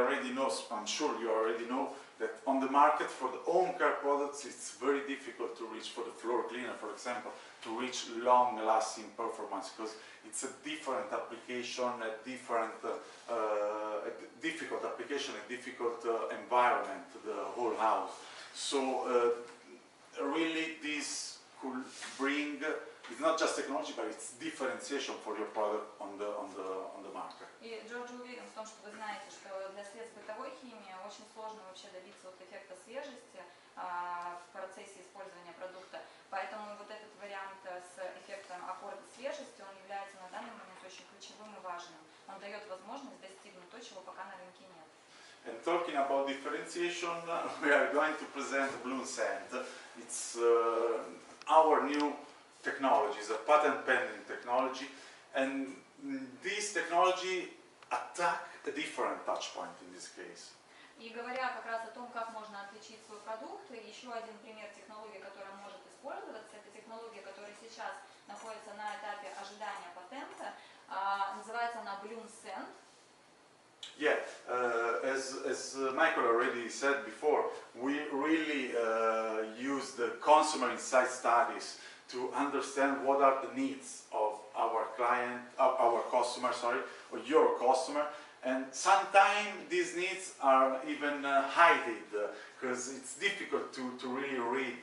already know, I'm sure you already know, that on the market for the home care products it's very difficult to reach, for the floor cleaner for example, to reach long-lasting performance, because it's a different application, a difficult application, a difficult environment, the whole house. So really this could bring, it's not just technology, but it's differentiation for your product on the market. И Джордж уверен в том, что вы знаете, что для средств бытовой химии очень сложно вообще добиться вот эффекта свежести в процессе использования продукта. Поэтому вот этот вариант с эффектом аккорда свежести, он является на данный момент очень ключевым и важным. Он дает возможность достигнуть то, чего пока на рынке нет. And talking about differentiation, we are going to present Bloom Scent. It's our new technology, it's a patent pending technology, and this technology attack a different touch point in this case. И говоря как раз о том, как можно отличить свой продукт, еще один пример технологии, которая может использоваться, это технология, которая сейчас находится на этапе ожидания патента, называется она Bloom Scent. Yeah, as Michael already said before, we really use the consumer insight studies to understand what are the needs of our client, our customer, sorry, or your customer, and sometimes these needs are even hidden because it's difficult to really read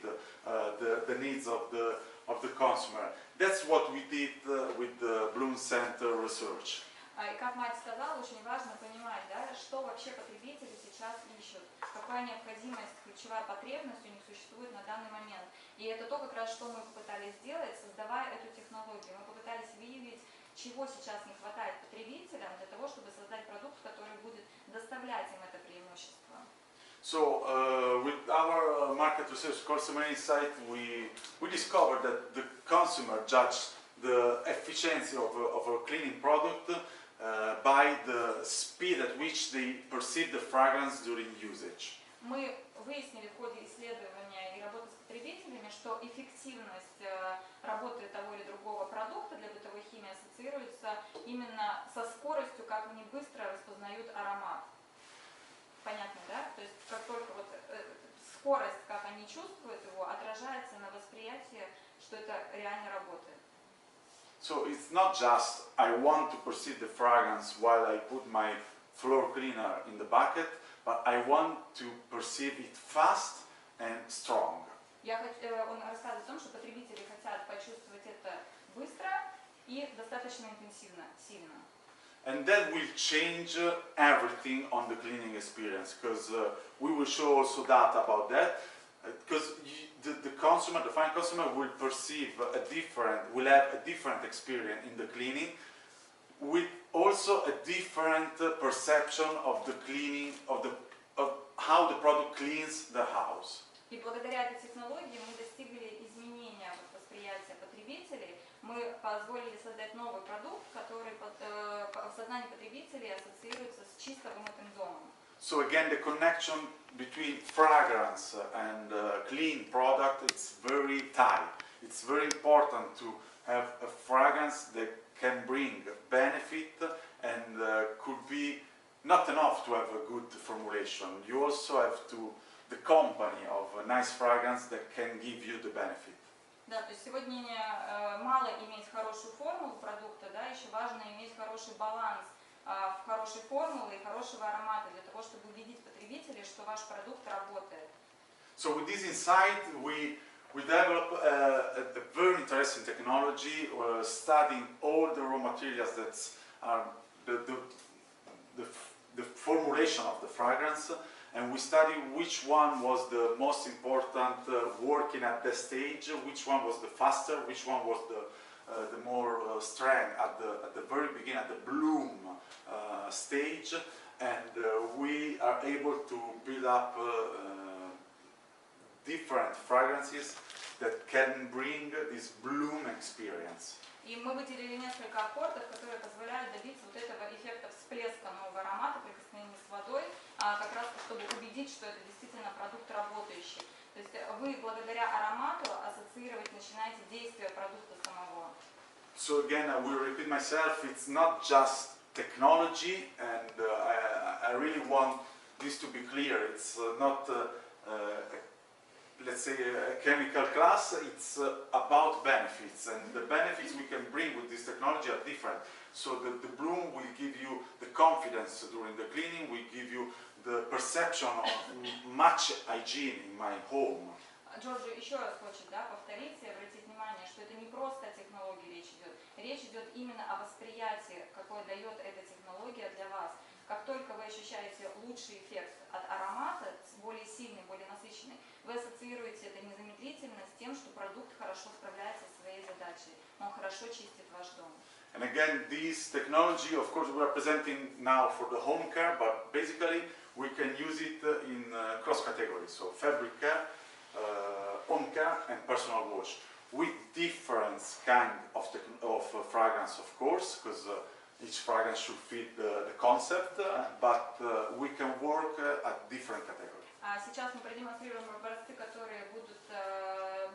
the needs of the consumer. That's what we did with the Bloom Center research. И как Майк сказал, очень важно понимать, да, что вообще потребители сейчас ищут, какая необходимость, ключевая потребность у них существует на данный момент. И это то, как раз, что мы попытались сделать, создавая эту технологию. Мы попытались выявить, чего сейчас не хватает потребителям для того, чтобы создать продукт, который будет доставлять им это преимущество. So with our market research, customer insight, we discovered that the consumer judged the efficiency of a cleaning product by the speed at which they perceive the fragrance during usage. Мы выяснили в ходе исследования и работы с потребителями, что эффективность работы того или другого продукта для бытовой химии ассоциируется именно со скоростью, как они быстро распознают аромат. Понятно, да? То есть как только вот скорость, как они чувствуют его, отражается на восприятии, что это реально работает. So it's not just I want to perceive the fragrance while I put my floor cleaner in the bucket, but I want to perceive it fast and strong. Он рассказывает о том, что потребители хотят почувствовать это быстро и достаточно интенсивно, сильно. And that will change everything on the cleaning experience, because we will show also data about that. Because the consumer, the final consumer, will perceive will have a different experience in the cleaning, with also a different perception of the cleaning, of how the product cleans the house. И благодаря этой технологии мы достигли изменения восприятия потребителей. Мы позволили создать новый продукт, который в сознании потребителей ассоциируется с чисто вымытым домом. So again, the connection between fragrance and clean product, it's very tight. It's very important to have a fragrance that can bring benefit and could be not enough to have a good formulation. You also have the company of a nice fragrance that can give you the benefit. Да, то есть сегодня мало иметь хорошую формулу продукта, да, еще важно иметь хороший баланс в хорошей формулы и хорошего аромата для того, чтобы убедить потребителей, что ваш продукт работает. So with this insight, we developed a very interesting technology, studying all the raw materials that are the formulation of the fragrance, and we studied which one was the most important working at the stage, which one was the faster, which one was the more strength at the very beginning, at the bloom stage, and we are able to build up different fragrances that can bring this bloom experience. И мы выделили несколько аккордов, которые позволяют добиться вот этого эффекта всплеска нового аромата, прикосновения с водой, как раз чтобы убедить, что это действительно продукт работающий. То есть вы благодаря аромату ассоциировать начинаете действие продукта самого. So again, I will repeat myself, it's not just technology, and I really want this to be clear. It's not, let's say, a chemical class. It's about benefits, and the benefits we can bring with this technology are different. So the bloom will give you the confidence during the cleaning, will give you the perception of much hygiene in my home. Джорджо еще раз хочет, да, повторить и обратить внимание, что это не просто о технологии речь идет. Речь идет именно о восприятии, какое дает эта технология для вас. Как только вы ощущаете лучший эффект от аромата, более сильный, более насыщенный, вы ассоциируете это незамедлительно с тем, что продукт хорошо справляется со своей задачей. Он хорошо чистит ваш дом. And again, this technology, of course, we are presenting now for the home care, but basically we can use it in cross categories, so fabric care, home care, and personal wash, with different kind of fragrance, of course, because each fragrance should fit the concept, but we can work at different categories. А сейчас мы продемонстрируем образцы, которые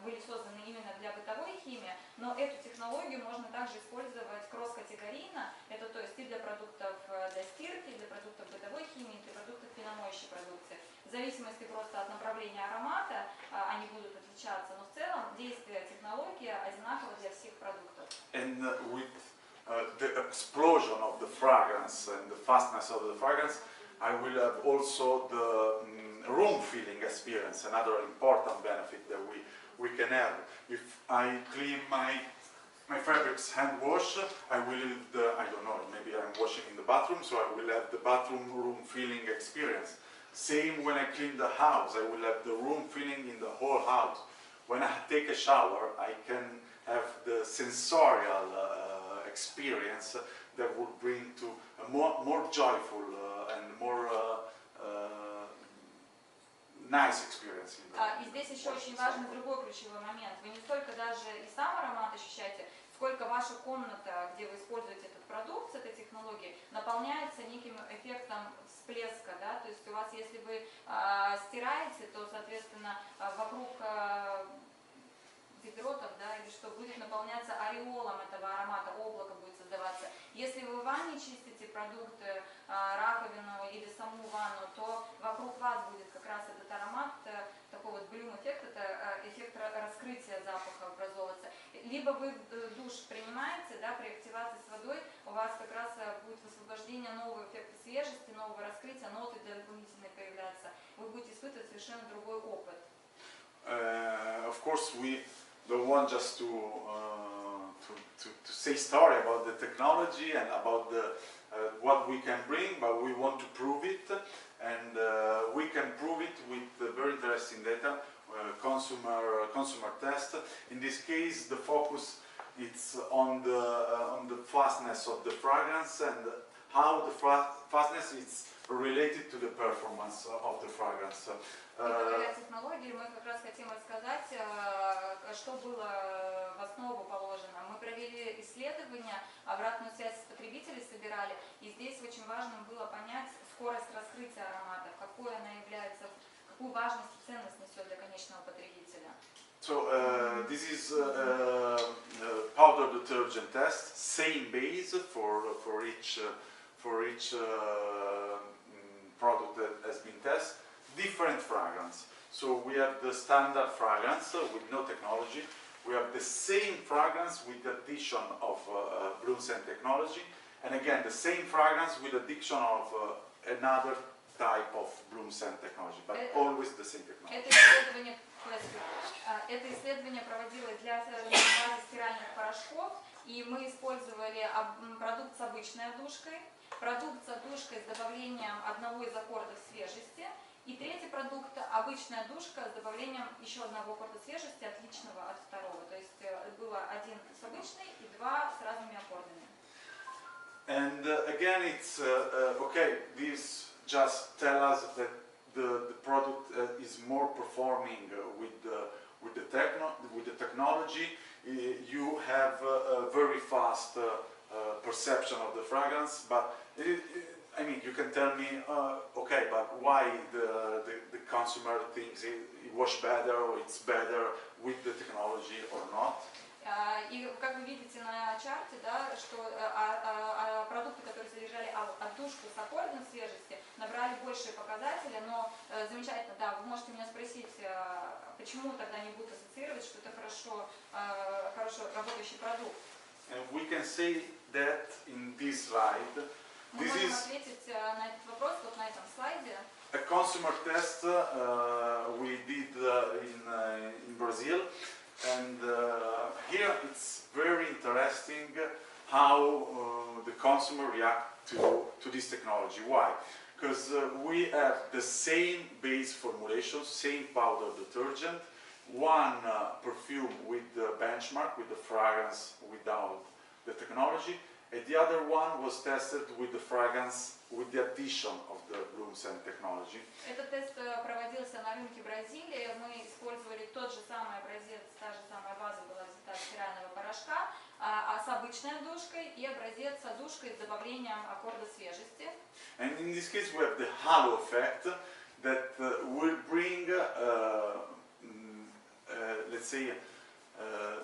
были созданы именно для бытовой химии, но эту технологию можно также использовать кросс-категорийно. Это то есть и для продуктов для стирки, и для продуктов бытовой химии, и для продуктов пеномоющей продукции. В зависимости просто от направления аромата они будут отличаться, но в целом действие технологии одинаково для всех продуктов. And with the explosion of the fragrance and the fastness of the fragrance, I will have also the room feeling experience, another important benefit that we can have. If I clean my fabrics hand wash, I will, I don't know, maybe I'm washing in the bathroom, so I will have the bathroom room feeling experience. Same when I clean the house, I will have the room feeling in the whole house. When I take a shower, I can have the sensorial experience that would bring to a more joyful and more nice experience. И здесь еще очень важный другой ключевой момент. Вы не столько даже и сам аромат ощущаете, сколько ваша комната, где вы используете этот продукт с этой технологией, наполняется неким эффектом всплеска. Да? То есть у вас, если вы стираете, то, соответственно, вокруг гидротов, да, или что, будет наполняться ореолом этого аромата, облако будет создаваться. Если вы в ванне чистите продукты, раковину или саму ванну, то вокруг вас будет как раз этот аромат, такой вот блюм-эффект, это эффект раскрытия запаха образовываться. Либо вы душ принимаете, да, при активации с водой, у вас как раз будет высвобождение нового эффекта свежести, нового раскрытия, ноты дополнительные появляться. Вы будете испытывать совершенно другой опыт. Of course, we don't want just to say story about the technology and about what we can bring, but we want to prove it, and we can prove it with very interesting data, consumer test. In this case, the focus is on the fastness of the fragrance and how the fastness is related to the performance of the fragrance. И благодаря технологии мы как раз хотим рассказать, что было в основу положено. Мы провели исследования, обратную связь с потребителей собирали, и здесь очень важным было понять скорость раскрытия ароматов, какую она является, какую важность и ценность несет для конечного потребителя. So this is powder detergent test, same base for each product that has been tested. Different fragrance. So we have the standard fragrance with no technology. We have the same fragrance with the addition of bloom scent technology, and again the same fragrance with addition of another type of bloom scent technology, but always the same technology. Это исследование проводилось для базы стиральных порошков, и мы использовали продукт с обычной отдушкой, продукт с отдушкой с добавлением одного из аккордов свежести, и третий продукт – обычная душка с добавлением еще одного аккорда свежести, отличного от второго. То есть было один с обычной и два с разными аккордами. And again, it's okay. This just tell us that the product is more performing with the technology. You have a very fast perception of the fragrance, but I mean, you can tell me, okay, but why the consumer thinks it wash better or it's better with the technology or not? И как вы видите на чарте, да, что продукты, которые содержали отдушку с аккордом свежести, на большие показатели, но замечательно, да, вы можете меня спросить, почему тогда они будут ассоциировать, что это хорошо работающий продукт. And we can say that in this slide. Мы можем ответить на этот вопрос вот на этом слайде. A consumer test we did in Brazil, and here it's very interesting how the consumer react to this technology. Why? Because we have the same base formulation, same powder detergent, one perfume with the benchmark, with the fragrance without the technology, and the other one was tested with the fragrance with the addition of the Bloom Scent technology. Этот тест проводился на рынке Бразилии. Мы использовали тот же самый образец, та же самая база была взята стирального порошка, с обычной отдушкой и образец с отдушкой с добавлением аккорда свежести. And in this case we have the halo effect that will bring, let's say,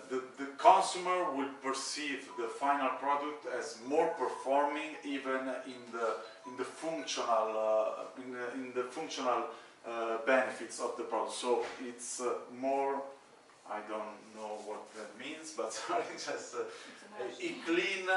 the consumer will perceive the final product as more performing, even in the functional benefits of the product. So it's more, I don't know what that means, but sorry, just it clean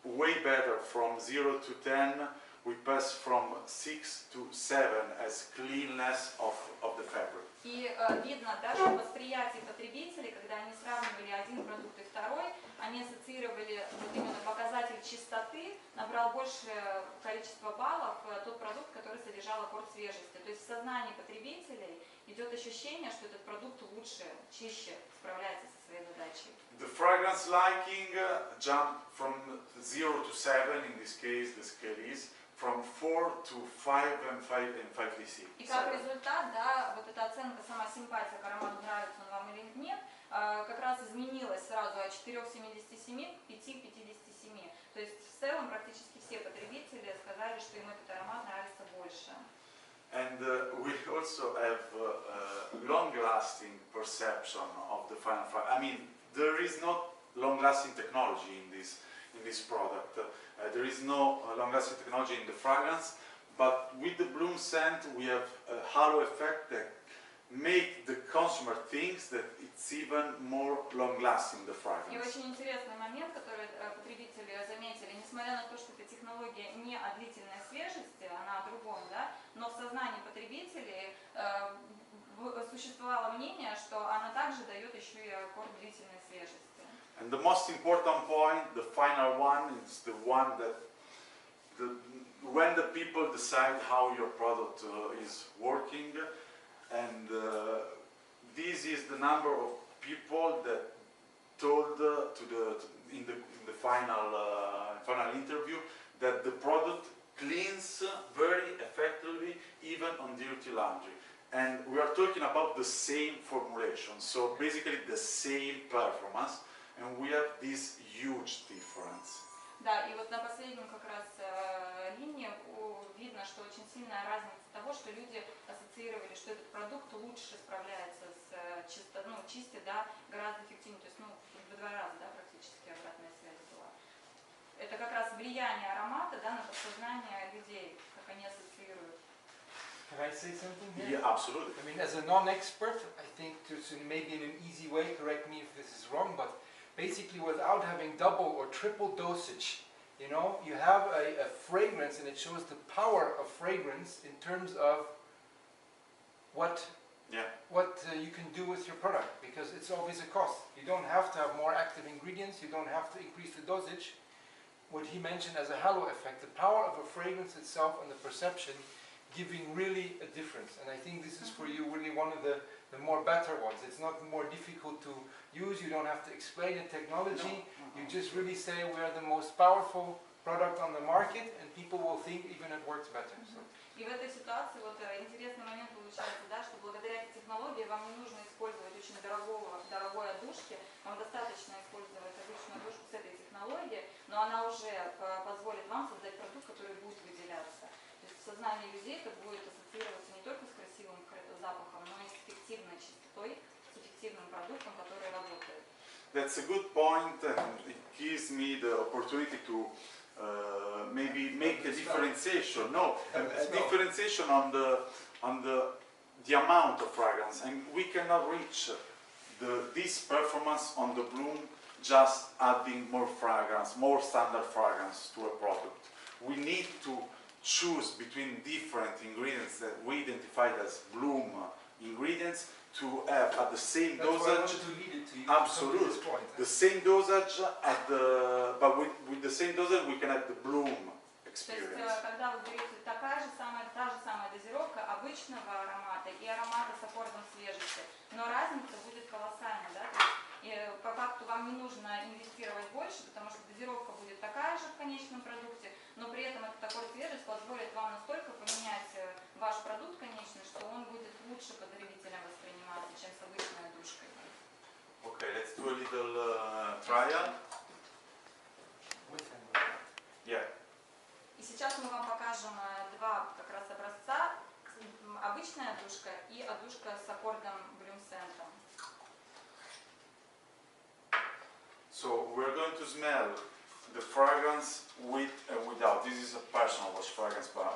way better from 0 to 10. We pass from 6 to 7 as cleanness of the fabric. И видно, да, что восприятие потребителей, когда они сравнивали один продукт и второй, они ассоциировали вот именно показатель чистоты, набрал большее количество баллов тот продукт, который содержал аккорд свежести. То есть в сознании потребителей идет ощущение, что этот продукт лучше, чище справляется со своей задачей. The fragrance liking jumped from 0 to 7, in this case the scale is, from 4 to 5 and 5 DC. И как результат, да, вот эта оценка, сама симпатия к аромату, нравится он вам или нет, как раз изменилась сразу от 4,77 к 5,57. То есть в целом практически все потребители сказали, что им этот аромат нравится больше. And we also have long-lasting perception of the final fragrance. I mean, there is no long-lasting technology in this product. There is no long-lasting technology in the fragrance, but with the Bloom Scent we have a halo effect that make the consumer think that it's even more long-lasting, the fragrance. И очень интересный момент, который потребители заметили, несмотря на то, что эта технология не о длительной свежести, она о другом, да, но в сознании потребителей существовало мнение, что она также дает еще и аккорд длительной свежести. And the most important point, the final one, is the one that when the people decide how your product is working, and this is the number of people that told in the final interview that the product cleans very effectively even on dirty laundry. And we are talking about the same formulation, so basically the same performance. And we have this huge difference. Да, и вот на последнем как раз линии видно, что очень сильная разница того, что люди ассоциировали, что этот продукт лучше справляется с чисти, да, гораздо эффективнее, то есть, в 2 раза, да, практически обратная связь была. Это как раз влияние аромата, да, на подсознание людей, как они ассоциируют. Can I say something here? Yeah, absolutely. I mean, as a non-expert, I think maybe in an easy way, correct me if this is wrong, but basically without having double or triple dosage, you know, you have a fragrance and it shows the power of fragrance in terms of what you can do with your product, because it's always a cost. You don't have to have more active ingredients, you don't have to increase the dosage. What he mentioned as a halo effect, the power of a fragrance itself and the perception giving really a difference. And I think this is for you really one of the more better ones. It's not more difficult to use, you don't have to explain the technology, you just really say we are the most powerful product on the market and people will think even it works better. So. И в этой ситуации вот интересный момент получается, да, что благодаря этой технологии вам не нужно использовать очень дорогой отдушки, вам достаточно использовать обычную отдушку с этой технологией, но она уже позволит вам создать продукт, который будет выделяться. То есть в сознании людей это будет ассоциироваться не только с красивым запахом, но и с эффективной чистотой, с эффективным продуктом, который работает. That's a good point, and it gives me the opportunity to maybe make a differentiation. No, It's not. differentiation on the amount of fragrance, and we cannot reach this performance on the bloom just adding more fragrance, more standard fragrance to a product. We need to choose between different ingredients that we identified as bloom ingredients to have at the same That's why I dosage. wanted to lead it to you. Absolutely. To come to this point. The same dosage but with the same dosage we can have the bloom То есть, experience. когда вы берете та же самая дозировка обычного аромата и аромата с аккордом свежести, но разница будет колоссальной, да? То есть, по факту вам не нужно инвестировать больше, потому что дозировка будет такая же в конечном продукте, но при этом этот аккорд свежесть позволит вам настолько поменять ваш продукт конечный, что он будет лучше потребителям восприниматься, чем с обычной душкой. Okay, let's do a little trial. Yeah. И сейчас мы вам покажем два как раз образца, обычная одушка и одушка с аккордом блюм-сентом. So we're going to smell the fragrance with and without. This is a personal wash fragrance, but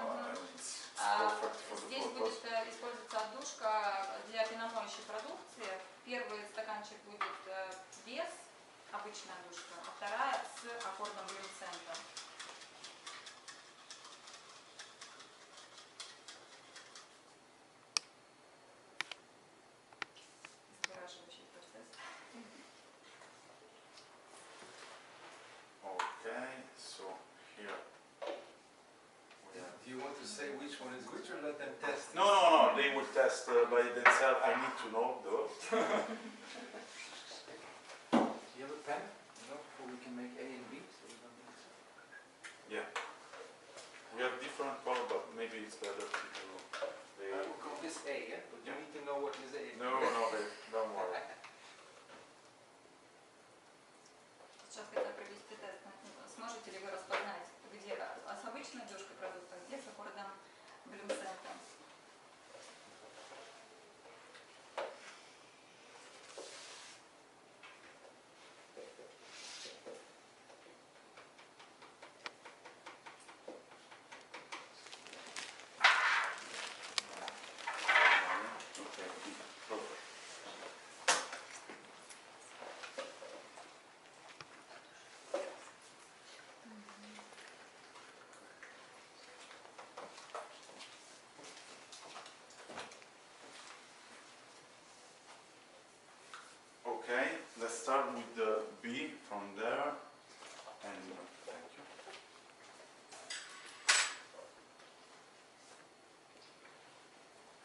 it's perfect for the Здесь purpose. будет использоваться одушка для пеномоющей продукции. Первый стаканчик будет без обычной одушки, а вторая с аккордом блюм-сента. Okay, so here we have. Do you want to say which one is which or let them test? No, they will test by themselves. I need to know though. Do you have a pen? No, or we can make A and B. So we don't mix. Yeah. We have different color, but maybe it's better to know. I will call this A, yeah? But you need to know what is A. No, don't worry. Сейчас хотят провести тест. Сможете ли вы распознать, где с обычной одушкой продукта, где с аккордом блюм-сента? Okay, perfect. Okay, let's start with the B from there, and thank you.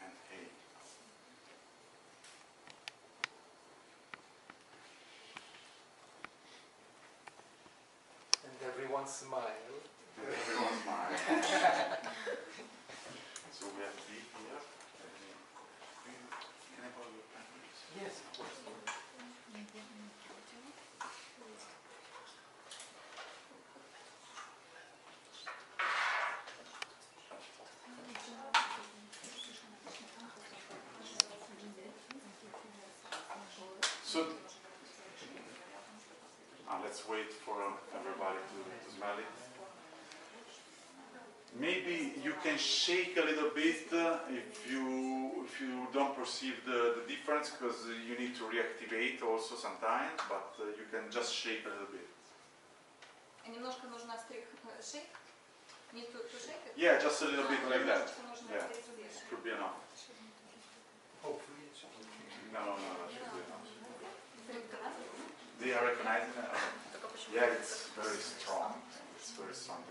And A. And everyone smile. Everyone smile. So we have B here. Can I borrow your pen, please? Yes, of course. So, let's wait for everybody to smell it. Maybe you can shake a little bit if you don't perceive the difference, because you need to reactivate also sometimes, but you can just shake a little bit. Немножко нужно шейк. Need to shake it? Yeah, just a little bit like that. Нужно Yeah, стряхнуть. could be enough. Hopefully it should be. No, that should be enough. Стряхнуть, да? They are recognizing it? Только почему? Yeah, it's very strong. It's very strong.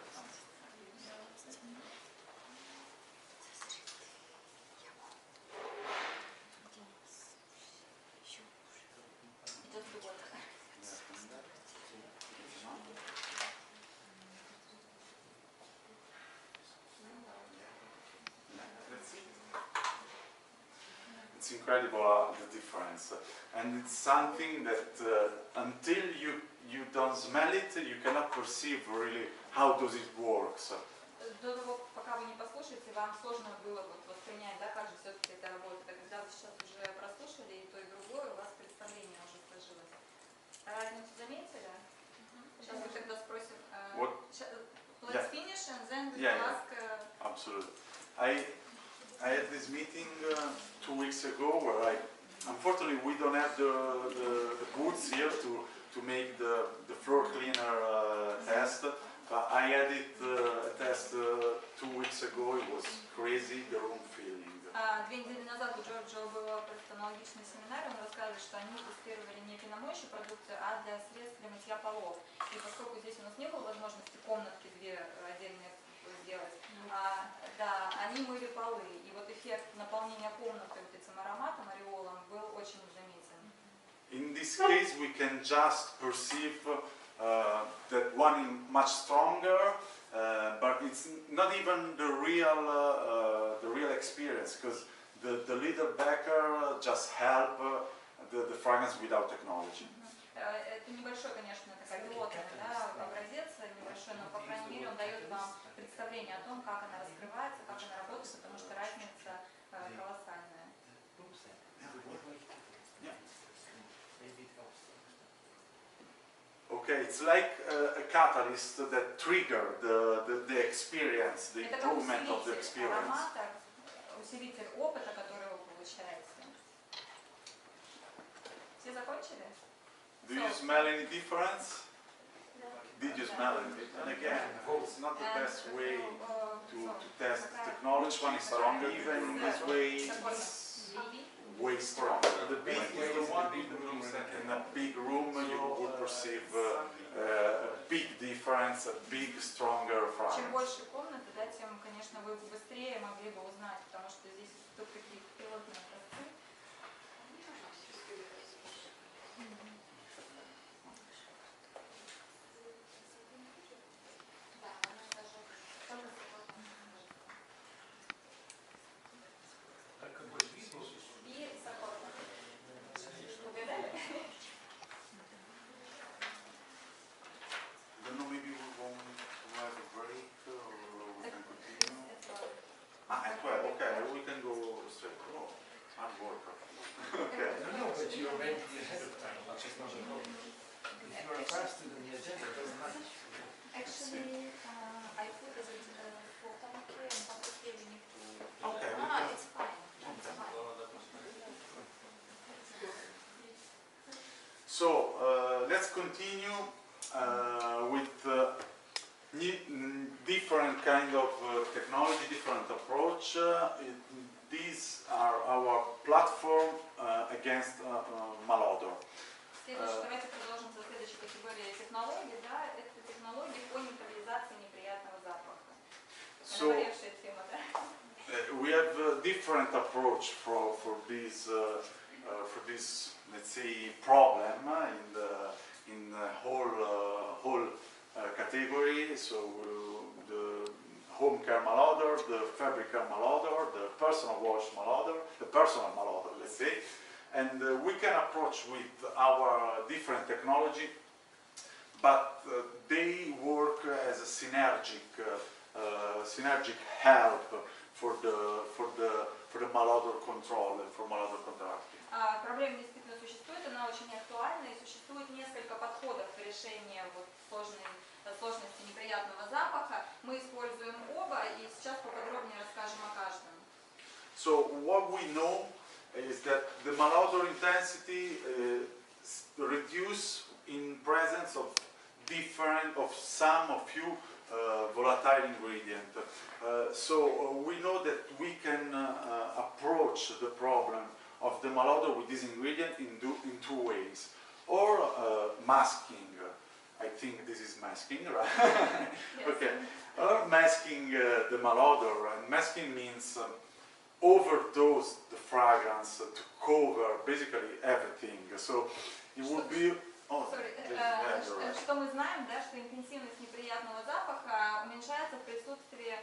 Идет другой. It's incredible the difference, and it's something that until you don't smell it, you cannot perceive really how does it works. До того, пока вы не послушаете, вам сложно было бы воспринять, да, как же все-таки это работает. А когда вы сейчас уже прослушали и то, и другое, у вас представление уже сложилось. Разницу заметили? Сейчас мы тогда спросим. Вот. Let's finish question, then we Yeah, will yeah. ask. Absolutely. I had this meeting 2 weeks ago where unfortunately we don't have the booths here to make the floor cleaner test. But I had it a test 2 weeks ago. It was crazy, the room feeling. 2 недели назад у Джорджа был просто аналогичный семинар, он рассказывает, что они тестировали не пеномоющую продукцию, а для средств для мытья полов. И поскольку здесь у нас не было возможности комнатки 2 отдельные сделать, да, они мыли полы. И вот эффект наполнения комнаты вот этим ароматом, ореолом, был очень заметен. In this case, we can just perceive that one is much stronger, but it's not even the real experience, because the little backer just help the fragrance without technology. Это небольшой, конечно, такая пилотная, да, образец, небольшой, но, по крайней мере, он дает вам представление о том, как она раскрывается, как она работает, потому что разница колоссальная. Okay, it's like a catalyst that trigger the experience, the improvement of the experience. Усилитель опыта, который вы получаете. Все закончили? Do you smell any difference? Did you smell it? And again, it's not the best way to test technology. One is stronger, even in this way, it's way stronger. The big is the one in a big room, you would perceive a big difference, a big, stronger Чем fragrance. больше комнаты, да, тем, конечно, вы быстрее могли бы узнать, потому что здесь тут такие пилотные образцы. I don't know, maybe we want to have a break or we can continue. At 12, okay, we can go straight. Oh, hard worker. Okay. No, but you're ready ahead of time, which is not a problem. If you are faster than the agenda, it doesn't matter. Actually, I put it for Tomke and Tomke we need to... Okay. It's fine. It's fine. So let's continue with different kind of technology, different approach. These are our platform against malodor. Давайте продолжим со следующей категорией технологий. Да? Это технологии по нейтрализации неприятного запаха. Наболевшая тема, да? We have a different approach for this let's say problem in the whole category. So the home care malodor, the fabric care malodor, the personal wash malodor, the personal malodor, let's say, and we can approach with our different technology, but they work as a synergic help for the malodor control and for malodor contracting. Проблема действительно существует, она очень актуальна, и существует несколько подходов к решению вот сложности неприятного запаха. Мы используем оба, и сейчас поподробнее расскажем о каждом. So what we know is that the malodor intensity reduce in presence of some of few volatile ingredient. So we know that we can approach the problem of the malodor with this ingredient in 2 ways. Or masking, I think this is masking, right? Yes. Okay. Or masking the malodor, and masking means overdose the fragrance to cover basically everything. So it would be... Что мы знаем, да, что интенсивность неприятного запаха уменьшается в присутствии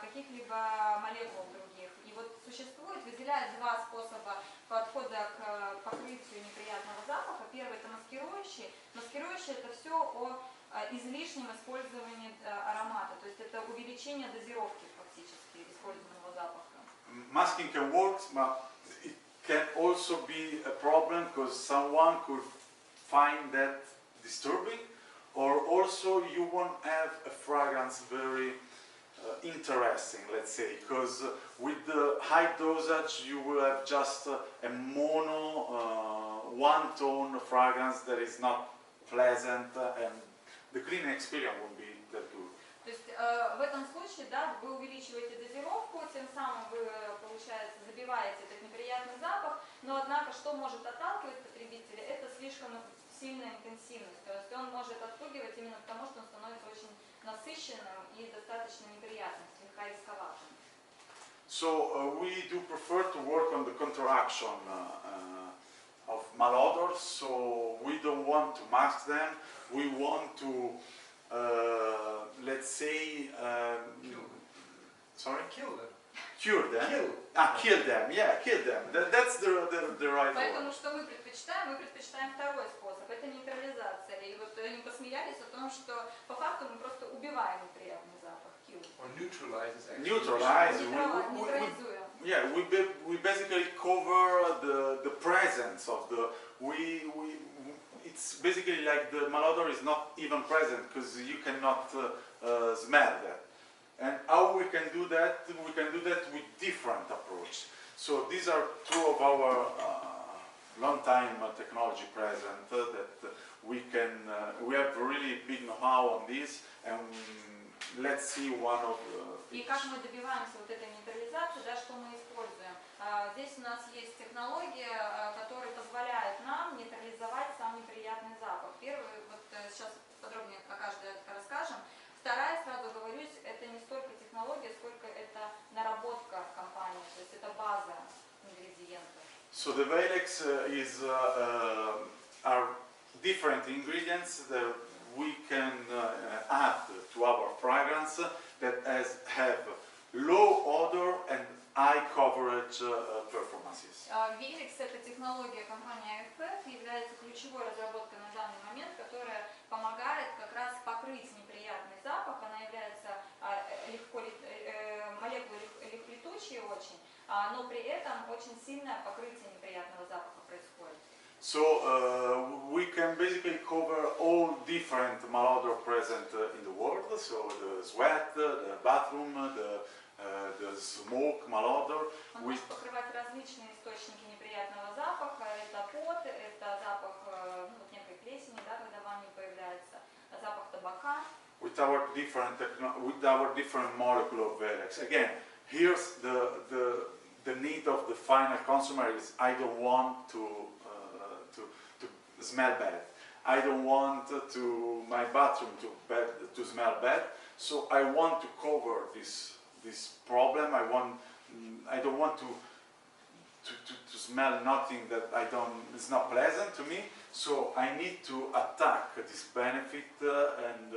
каких-либо молекул других. И вот существует, выделяют 2 способа подхода к покрытию неприятного запаха. Первый — это маскирующий. Маскирующий — это все о излишнем использовании аромата, то есть это увеличение дозировки фактически используемого запаха. Masking can work, but it can also be a problem because someone could find that disturbing, or also you won't have a fragrance very interesting, let's say, because with the high dosage you will have just a mono one-tone fragrance that is not pleasant, and the cleaning experience won't be that good. То есть в этом случае, да, вы увеличиваете дозировку, тем самым вы, получается, забиваете этот неприятный запах, но однако что может отталкивать потребителя, это слишком сильная интенсивность, то есть он может отпугивать именно потому, что он становится очень насыщенным и достаточно неприятным, слегка рисковатым. So we do prefer to work on the counteraction of malodors, so we don't want to mask them, we want to let's say, sorry? Kill them. Cure them? Kill. Kill them, yeah, kill them. That's the right Поэтому word. что мы предпочитаем? Мы предпочитаем второй способ, это нейтрализация. И вот они посмеялись о том, что по факту мы просто убиваем неприятный запах, kill. Or neutralizes actually. Neutralize. Нейтрализуем. Yeah, we basically cover the presence of the, it's basically like the malodor is not even present because you cannot smell that. And how we can do that? We can do that with different approach. So these are two of our long time technology present that we have really big know-how on this, and let's see one of И как мы добиваемся вот этой нейтрализации, да, что мы используем? Здесь у нас есть технология, которая позволяет нам нейтрализовать сам неприятный запах. Первый, вот сейчас подробнее о каждой расскажем. Вторая, сразу говорюсь, это не столько технология, сколько это наработка компании, то есть это база ингредиентов. So the Valex are different ingredients that we can add to our fragrance that have low odor and high coverage performances. Velix — это технология компании AFF, является ключевой разработкой на данный момент, которая помогает как раз покрыть неприятный запах. Она является молекулой легколетучей очень, но при этом очень сильное покрытие неприятного запаха происходит. So we can basically cover all different malodor present in the world. So the sweat, the bathroom, the smoke malodor. Он может покрывать различные источники неприятного запаха. Это пот, это запах некой плесени, да, когда в ванне появляется, запах табака. With our different molecule of Valex. Again, here's the need of the final consumer is I don't want to smell bad. I don't want my bathroom to smell bad. So I want to cover this problem. I don't want to smell nothing that is not pleasant to me. So I need to attack this benefit and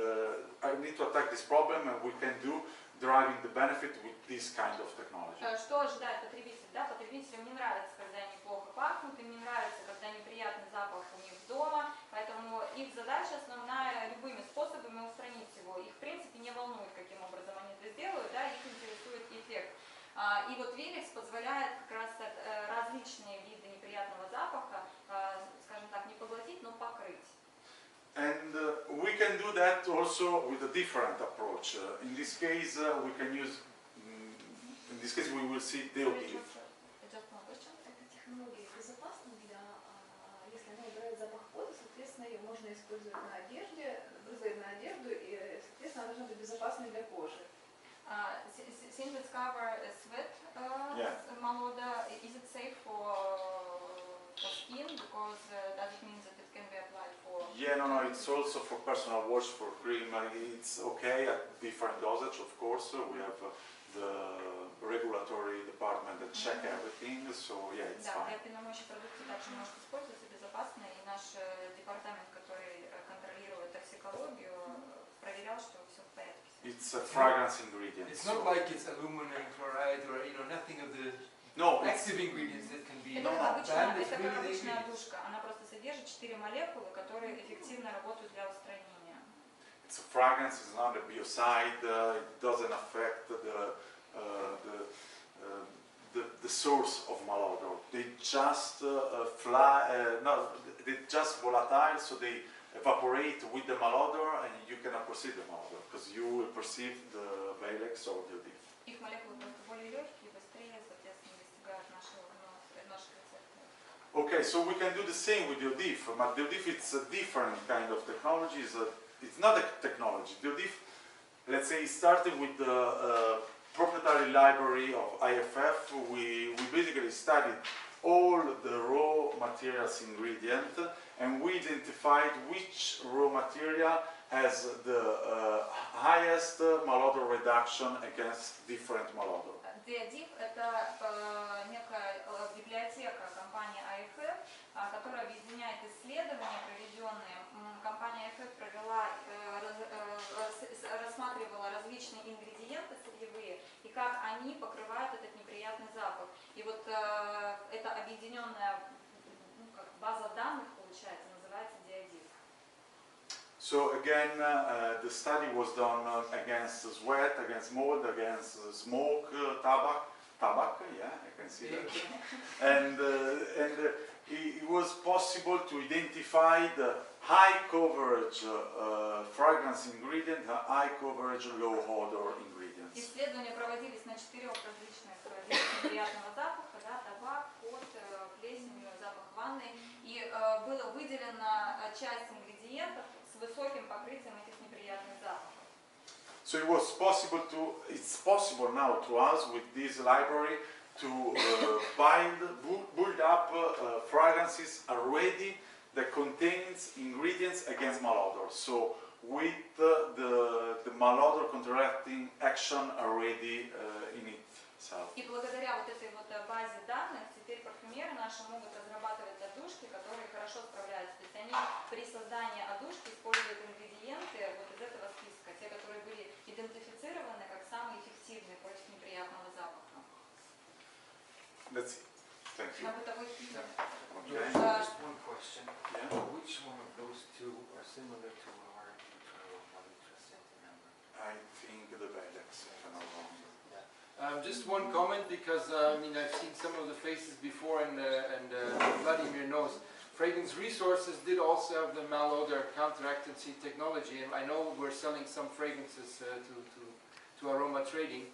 I need to attack this problem, and we can do driving the benefit with this kind of technology. Что ожидает потребитель? Да, потребителям не нравится, когда они плохо пахнут, им не нравится, когда неприятный запах у них дома, поэтому их задача основная любыми способами устранить его. Их в принципе не волнует, каким образом они это сделают, да, их интересует эффект. И вот Velix позволяет как раз различные виды неприятного запаха, скажем так, не поглотить, но покрыть. And we can do that also with a different approach. In this case, we can use. In this case, we will see deodorant. Эта технология безопасна если она убирает запах пота, соответственно, ее можно использовать на одежде, брызгать на одежду, и, соответственно, она должна быть безопасной для кожи. Since it's cover sweat, Maloda, is it safe for skin? Because does it mean that it can be applied for? Yeah, no, it's also for personal wash, for cream. It's okay at different dosage, of course. We have the regulatory department that check everything, so yeah, it's Да, fine. для полномочий продукции также может использоваться безопасно, и наш департамент, который контролирует токсикологию, проверял, что все в порядке. It's a fragrance ingredient. It's not like it's aluminum chloride or nothing of the No, active ingredients that can be Это banned. как It's really the обычная ingredients. душка, она просто содержит 4 молекулы, которые эффективно работают для устранения. it's a fragrance. It's not a biocide. It doesn't affect the source of malodor. They just they're just volatile, so they evaporate with the malodor, and you cannot perceive the malodor because you will perceive the Valex or the Их молекулы просто более легкие, быстрее, соответственно, достигают наших рецепторов. Okay, so we can do the same with the ODIF, but the ODIF it's a different kind of technology. It's not a technology. The ODIF, let's say, started with the proprietary library of IFF. We basically studied all the raw materials ingredient, and we identified which raw material has the highest malodor reduction against different malodor. DIF – это некая библиотека компании IFF, которая объединяет исследования, проведенные. Компания IFF рассматривала различные ингредиенты сырьевые и как они покрывают этот неприятный запах. И вот эта объединенная база данных, получается, называется DIF. So again, the study was done against sweat, against mold, against smoke, tobacco, yeah, I can see that. And it was possible to identify the high coverage fragrance ingredient, high coverage low odor ingredients. Исследования проводились на 4 различных видах неприятного запаха, да, табак, пот, плесень, запах ванны. И было выделено часть ингредиентов с высоким покрытием этих неприятных запахов. So it's possible now to us with this library to build up fragrances already that contains ingredients against malodor. So with the malodor counteracting action already in itself. И благодаря вот этой вот базе данных теперь парфюмеры наши могут разрабатывать одушки, которые хорошо справляются. То есть они при создании одушки используют ингредиенты вот из этого списка, те, которые были идентифицированы как самые эффективные против неприятного запаха. That's it. Thank you. На бытовой химии. Okay. Just one question. Yeah. Which one of those two are similar to our I think the Vedex, if I'm not wrong. Just one comment, because I mean, I've seen some of the faces before, and Vladimir knows. Fragrance Resources did also have the malodor counteractancy technology, and I know we're selling some fragrances to aroma trading,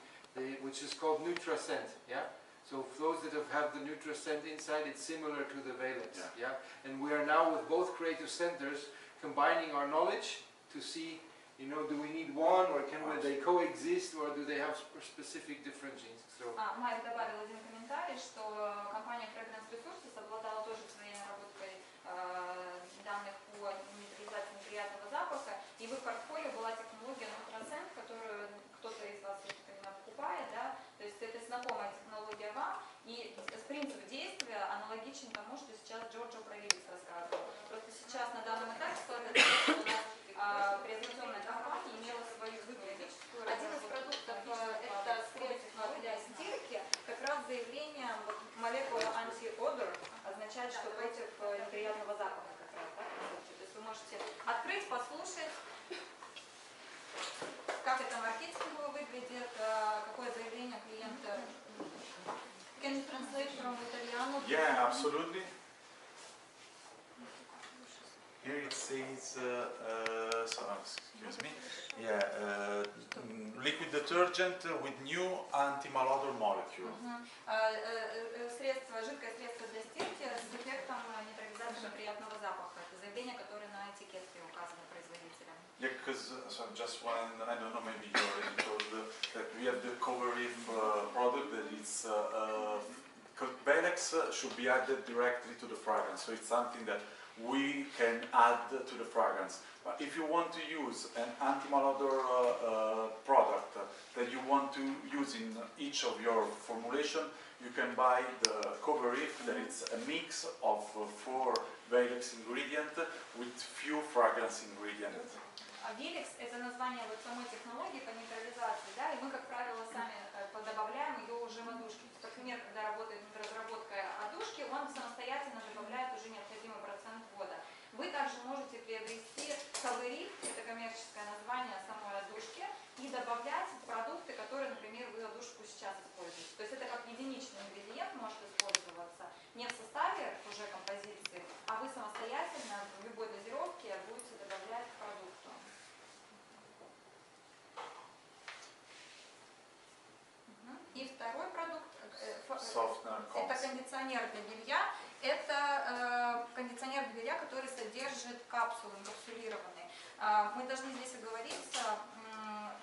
which is called NutraScent. Yeah. So for those that have the NutraScent inside, it's similar to the Valex. Yeah. And we are now with both creative centers combining our knowledge to see, you know, do we need one, or they coexist, or do they have specific different genes? So. Майк добавил один комментарий, что компания Fragrance Resources обладала тоже своей наработкой данных по нейтрализации неприятного запаха, и в их портфолио была технология NutraScent, которую кто-то из вас, я понимаю, покупает, да? То есть это знакомая технология вам, и принцип действия аналогичен тому, что сейчас Джорджо про Valex рассказывал. Просто сейчас на данном этапе складывается, что у нас презентационная компания имела свою выглядическую. Один из продуктов это средство для стирки, как раз заявлением молекулы anti-odor означает, что против неприятного запаха как раз, да, то есть вы можете открыть, послушать, как это маркетингово выглядит, какое заявление клиента. Can you translate from Italiano? Yeah, absolutely. Here it says, excuse me, yeah, liquid detergent with new anti-malodor molecule. Жидкое средство для стирки с эффектом нейтрализации неприятного запаха. Это заявление, которое на этикетке указано производителем. Yeah, because just one, I don't know, maybe you already told that we have the Coverif product that it's Valex should be added directly to the fragrance, so it's something that we can add to the fragrance. But if you want to use an anti-malodor product that you want to use in each of your formulation, you can buy the Coverif, that it's a mix of 4 Valex ingredients with few fragrance ingredients. Valex – это название вот самой технологии по нейтрализации, да, и мы, как правило, сами добавляем ее уже в одушки. Например, когда работает над разработкой одушки, он самостоятельно добавляет уже необходимый процент вода. Вы также можете приобрести Coverif, это коммерческое название самой одушки, и добавлять продукты, которые, например, вы одушку сейчас используете. То есть это как единичный ингредиент может использоваться не в составе уже композиции, а вы самостоятельно в любой дозировке будете добавлять к продукту. кондиционер для белья – это кондиционер для белья, который содержит капсулы инкапсулированные. Мы должны здесь оговориться,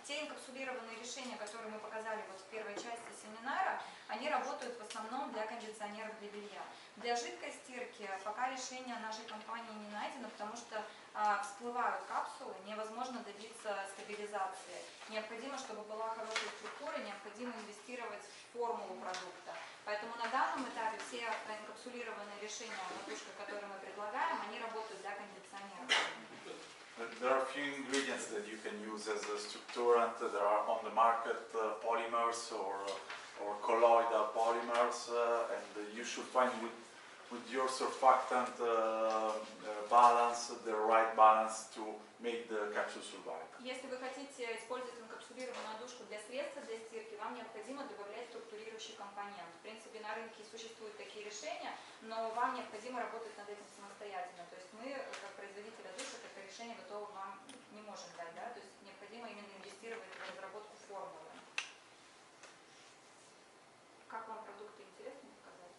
те инкапсулированные решения, которые мы показали вот в первой части семинара, они работают в основном для кондиционеров для белья. Для жидкой стирки пока решение нашей компании не найдено, потому что всплывают капсулы, невозможно добиться стабилизации. Необходимо, чтобы была хорошая структура, необходимо инвестировать в формулу продукта. Поэтому на данном этапе все инкапсулированные решения, подушка, которые мы предлагаем, они работают для кондиционеров. There are a few ingredients that you can use as a structurant. There are on the market polymers or colloidal polymers, and you should find with your surfactant balance the right balance to make the capsule survive. Если вы хотите использовать инкапсулированную подушку для средства для стирки, вам необходимо добавлять структурирующий компонент. В принципе, на рынке существуют такие решения, но вам необходимо работать над этим самостоятельно. То есть мы, как производитель подушек, это решение готово вам не можем дать, да? То есть необходимо именно инвестировать в разработку формулы. Как вам продукты интересны, сказать?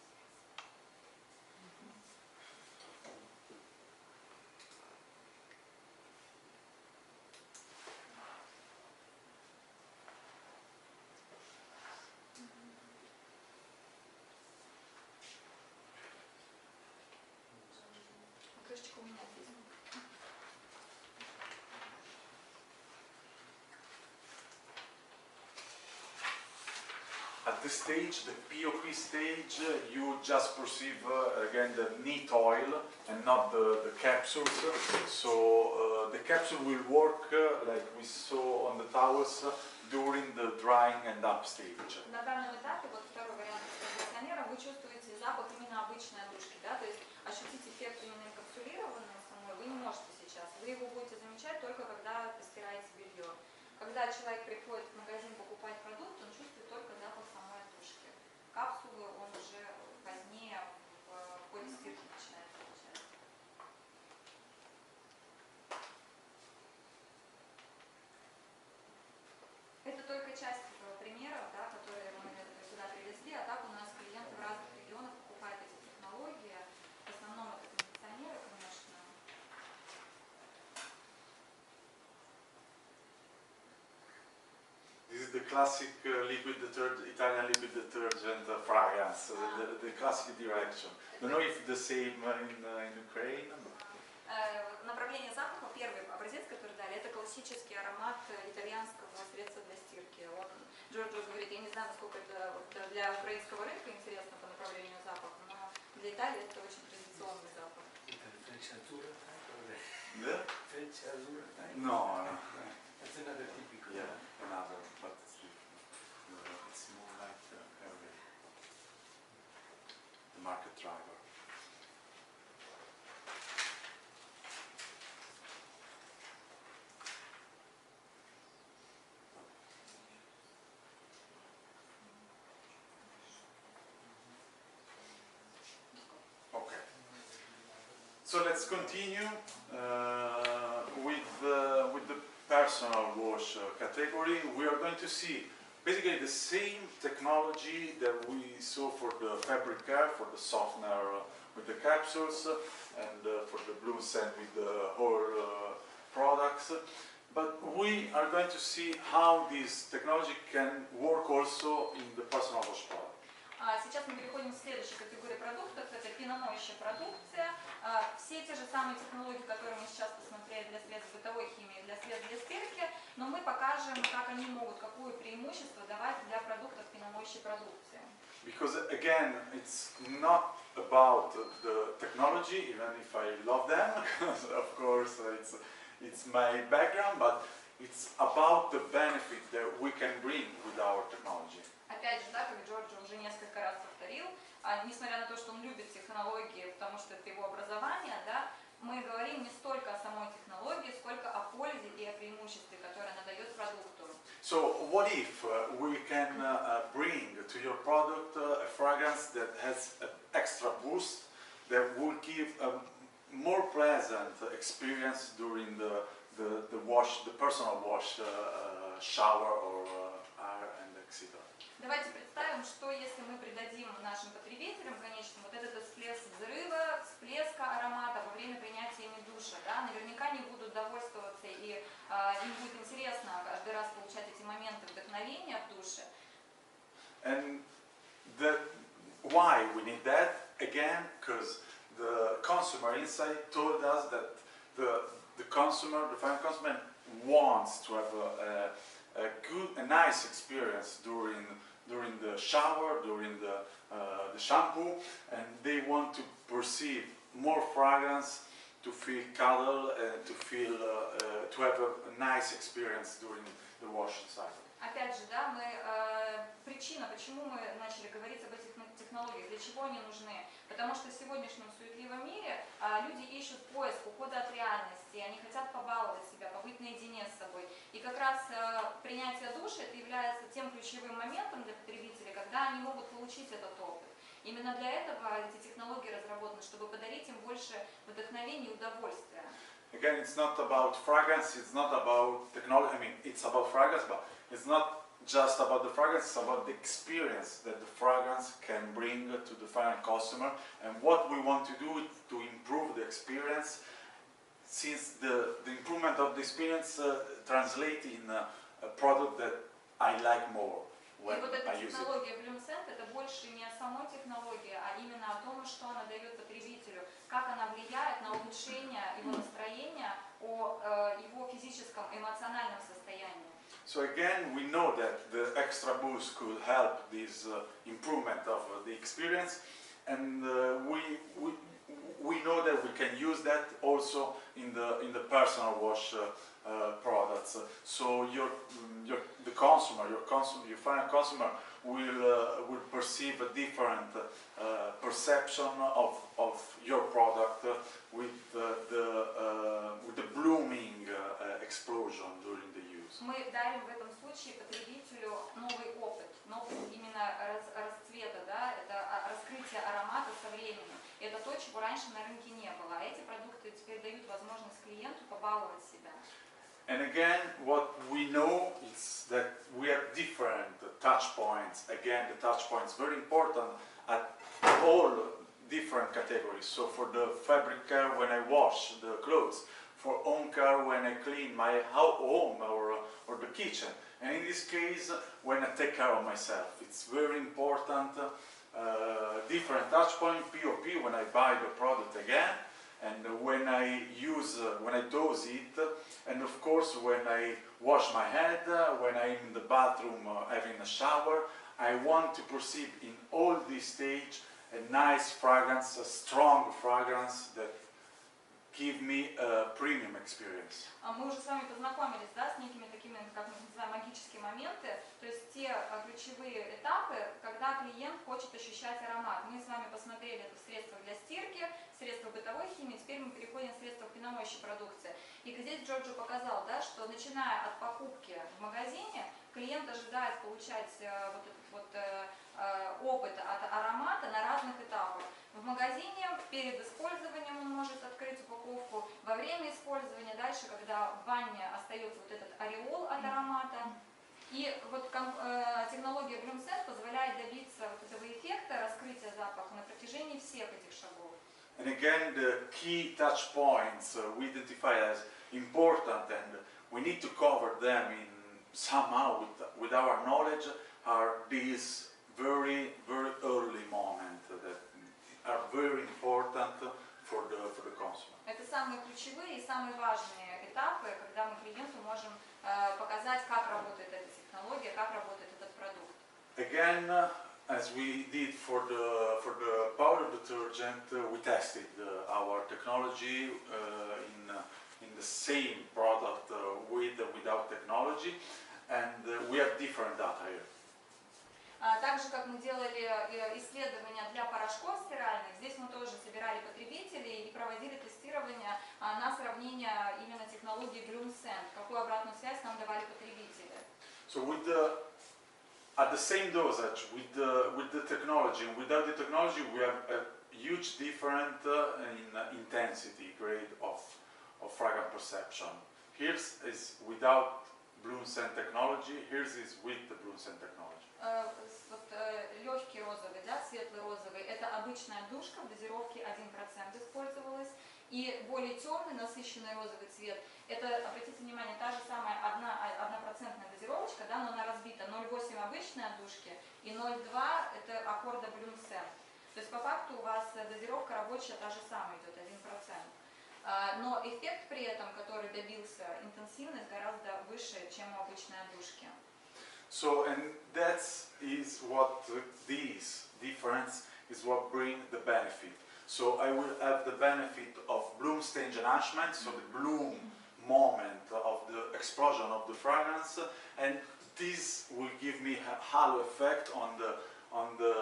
Крышечка у меня здесь. At this stage, the POP stage, you just perceive again the neat oil and not the capsules. So the capsule will work like we saw on the towels during the drying and up stage. На данном этапе, вот второй вариант кондиционера, вы чувствуете запах именно обычной одушки, да, то есть ощутить эффект именно инкапсулированной самой вы не можете сейчас. Вы его будете замечать только когда постираете белье. Когда человек приходит в магазин покупать продукт, он чувствует только запах самой одушки. Капсулы он уже позднее в ходе стирки начинает получать. Это только часть примеров, да, которые мы сюда привезли, а так у нас клиенты в разных регионах покупают эти технологии. В основном это кондиционеры, конечно. This is the classic liquid detergent, Italian liquid detergent fragrance, the classic direction. Don't know if the same in Ukraine. Направление запаха, первый образец, который дали, это классический аромат итальянского средства для стирки. Вот Джорджо говорит, я не знаю, насколько это для украинского рынка интересно по направлению запаха, но для Италии это очень традиционный запах. Yeah? No, no. That's another typical. Yeah, another, but it's different. It's more like the market driver. Okay. So let's continue with the personal wash category. We are going to see basically the same technology that we saw for the fabric care, for the softener with the capsules, and for the bloom scent with the whole products. But we are going to see how this technology can work also in the personal wash product. Сейчас мы переходим к следующей категории продуктов. Это пеномоющая продукция. Все те же самые технологии, которые мы сейчас посмотрели для средств бытовой химии, для средств для стирки, но мы покажем, как они могут, какое преимущество давать для продуктов пеномоющей продукции. Because again, it's not about the technology, even if I love them, because of course it's my background, but it's about the benefit that we can bring with our technology. Опять же, да, как Джорджо уже несколько раз повторил, несмотря на то, что он любит технологии, потому что это его образование, да, мы говорим не столько о самой технологии, сколько о пользе и о преимуществе, которое она дает продукту. So what if we can bring to your product a fragrance that has an extra boost that will give a more pleasant experience during the wash, the personal wash, shower or and etc. Давайте представим, что если мы придадим нашим потребителям, конечно, вот этот всплеск взрыва, всплеска аромата во время принятия ими душа, да, наверняка не будут довольствоваться и им будет интересно каждый раз получать эти моменты вдохновения в душе. And why we need that? Again, because the consumer insight told us that the consumer, the final consumer, wants to have a nice experience during the shower, during the shampoo, and they want to perceive more fragrance, to feel cuddle, and to have a nice experience during the washing cycle. Опять же, да, причина, почему мы начали говорить об этих технологиях, для чего они нужны? Потому что в сегодняшнем суетливом мире люди ищут поиск, ухода от реальности, они хотят побаловать себя, побыть наедине с собой. И как раз принятие душа это является тем ключевым моментом для потребителей, когда они могут получить этот опыт. Именно для этого эти технологии разработаны, чтобы подарить им больше вдохновения и удовольствия. Again, it's not about fragrance, it's not about technology, I mean, it's about fragrance, but it's not just about the fragrance, it's about the experience that the fragrance can bring to the final customer. And what we want to do is to improve the experience, since the improvement of the experience translates in a product that I like more when И вот I эта use it. технология BloomScent это больше не о самой технологии, а именно о том, что она дает потребителю, как она влияет на улучшение его настроения, о его физическом, эмоциональном состоянии. So again, we know that the extra boost could help this improvement of the experience, and we know that we can use that also in the personal wash products. So the consumer, your final consumer will perceive a different perception of your product with the blooming explosion during the use. Мы дарим в этом случае потребителю новый опыт, новый именно расцвета, да, это раскрытие аромата со временем. Это то, чего раньше на рынке не было. А эти продукты теперь дают возможность клиенту побаловать себя. And again, what we know is that we have different touch points. Again, the touch points very important at all different categories. So for the fabric care when I wash the clothes, for home care when I clean my home or the kitchen, and in this case when I take care of myself. It's very important, different touch point, POP when I buy the product again, and when I dose it, and of course when I wash my head, when I'm in the bathroom having a shower, I want to perceive in all this stage a nice fragrance, a strong fragrance that give me a premium experience. Мы уже с вами познакомились, да, с некими такими, как мы называем, магические моменты, то есть те ключевые этапы, когда клиент хочет ощущать аромат. Мы с вами посмотрели это в средствах для стирки, средства бытовой химии, теперь мы переходим в средства пеномоющей продукции. И здесь Джорджо показал, да, что начиная от покупки в магазине, клиент ожидает получать вот этот опыт от аромата на разных этапах. В магазине, перед использованием он может открыть упаковку, во время использования, дальше, когда в ванне остается вот этот ореол от аромата. И вот технология BloomScent позволяет добиться вот этого эффекта раскрытия запаха на протяжении всех этих шагов. And again, the key touch points we identify as important, and we need to cover them in somehow with our knowledge, are these very, very early moments that are very important for the consumer. Это самые ключевые и самые важные этапы, когда мы клиенту можем показать, как работает эта технология, как работает этот продукт. Again, as we did for the powder detergent, we tested our technology in the same product with and without technology, and we have different data here. Так же, как мы делали исследования для порошков стиральных, здесь мы тоже собирали потребителей и проводили тестирование на сравнение именно технологии BloomScent, какую обратную связь нам давали потребители. So at the same dosage, with the technology and without the technology, we have a huge difference in intensity grade of fragrance perception. Here's is without BloomScent technology, here's is with the BloomScent technology. обычная душка в дозировке 1% использовалась. И более темный, насыщенный розовый цвет, это, обратите внимание, та же самая 1% дозировочка, да, но она разбита 0,8 обычной отдушки и 0,2 это аккорда Блюмсен. То есть по факту у вас дозировка рабочая та же самая идет, 1%. Но эффект при этом, который добился, интенсивность гораздо выше, чем у обычной отдушки. So, and that is what this difference is what bring the benefit. So I will have the benefit of bloom stage enhancement, so the bloom moment of the explosion of the fragrance, and this will give me a halo effect on the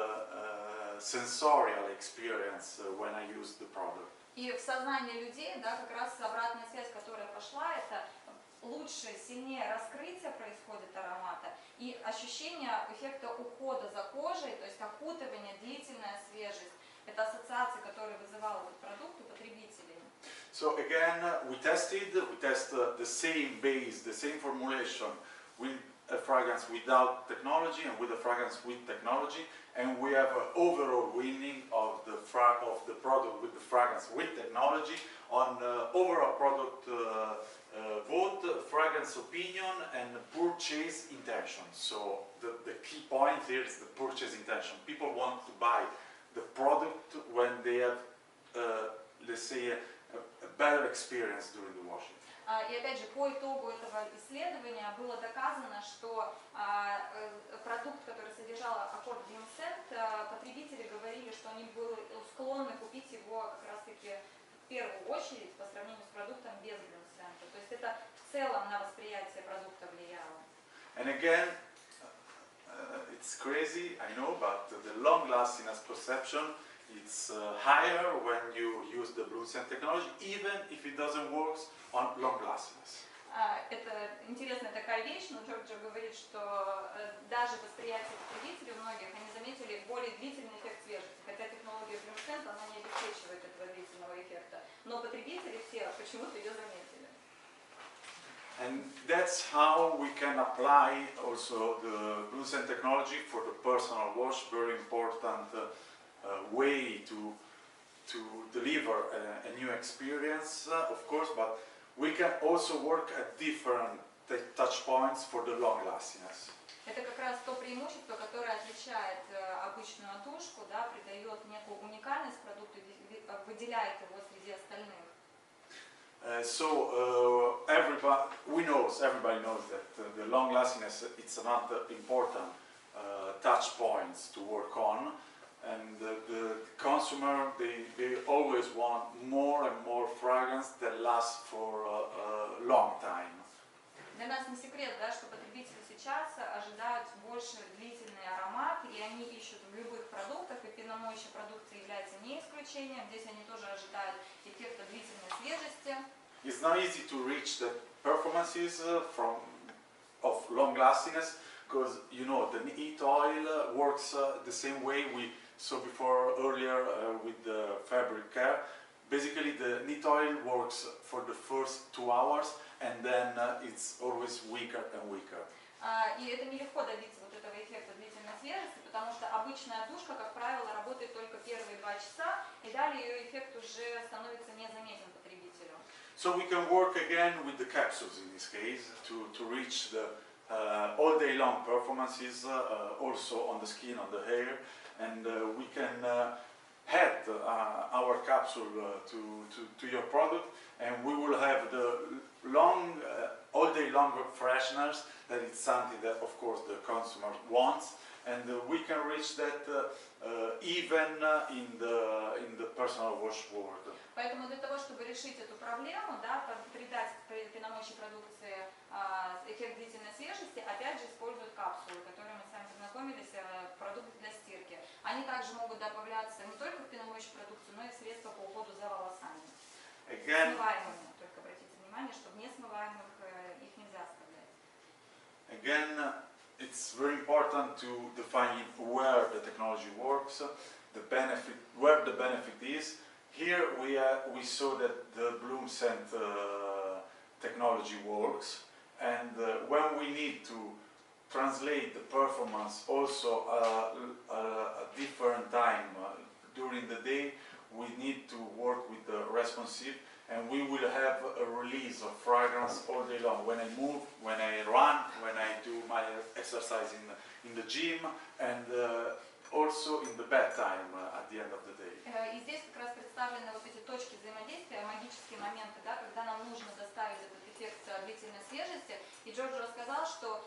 sensorial experience when I use the product. И в сознании людей, да, как раз обратная связь, которая пошла, это лучше, сильнее раскрытие происходит аромата и ощущение эффекта ухода за кожей, то есть окутывание, длительная свежесть. Это ассоциация, которая вызывала этот продукт у потребителей. So again, we test the same base, the same formulation with a fragrance without technology and with a fragrance with technology, and we have an overall winning of the product with the fragrance with technology on overall product vote, fragrance opinion, and purchase intention. So the key point here is the purchase intention. People want to buy the product when they have, let's say, a better experience during the washing. И опять же, по итогу этого исследования было доказано, что продукт, который содержал аккорд Блюмсен, потребители говорили, что они были склонны купить его как раз-таки в первую очередь по сравнению с продуктом без Блюмсен. То есть это в целом на восприятие продукта влияло. And again, it's crazy, I know, but the long-lastingness perception it's higher when you use the Blümsen technology, even if it doesn't work on long-lastingness. Это интересная такая вещь, но Джорджо говорит, что даже восприятие потребителей у многих, они заметили более длительный эффект свежести, хотя технология Blümsen, она не обеспечивает этого длительного эффекта, но потребители все почему-то ее заметили. And that's how we can apply also the Blümsen technology for the personal wash, very important way to deliver a new experience, of course, but we can also work at different touch points for the long lastingness. Это как раз то преимущество, которое отличает обычную отдушку, да, придает некую уникальность продукту, выделяет его среди остальных. Everybody knows that the long lastingness it's another important touch points to work on, and the consumer they always want more and more fragrance that lasts for a long time. Для нас не секрет, да, что потребители сейчас ожидают больше длительный аромат, и они ищут в любых продуктах, и пеномоющая продукция является не исключением. Здесь они тоже ожидают эффекта длительной свежести. It's not easy to reach the performances of long lastingness because you know the heat oil works the same way we saw before earlier with the fabric care. Basically, the neat oil works for the first 2 hours, and then it's always weaker and weaker. И это нелегко добиться вот этого эффекта длительной свежести, потому что обычная отдушка, как правило, работает только первые 2 часа, и далее ее эффект уже становится незаметен потребителю. So we can work again with the capsules in this case to reach the all day long performances, also on the skin, on the hair, and we can add our capsule to your product, and we will have the long, all day long fresheners. That is something that, of course, the consumer wants, and we can reach that even in the personal wash world. Поэтому для того, чтобы решить эту проблему, да, придать пеномоющей продукции эффект длительной свежести, опять же используют капсулы, которые мы с вами познакомились, продукты для стирки. Они также могут добавляться не только в пеномоющую продукцию, но и в средства по уходу за волосами. Смываемыми, только обратите внимание, что в несмываемых их нельзя оставлять. Again, it's very important to define where the technology works, the benefit, where the benefit is. Here we saw that the Blümsen technology works, and when we need to translate the performance also a different time during during the day we need to work with the responsive, and we will have a release of fragrance all day long. When I move, when I run, when I do my exercise in the gym, and also in the bedtime at the end of the day. И здесь как раз представлены вот эти точки взаимодействия, магические моменты, да, когда нам нужно доставить этот эффект длительной свежести. И Джорджо рассказал, что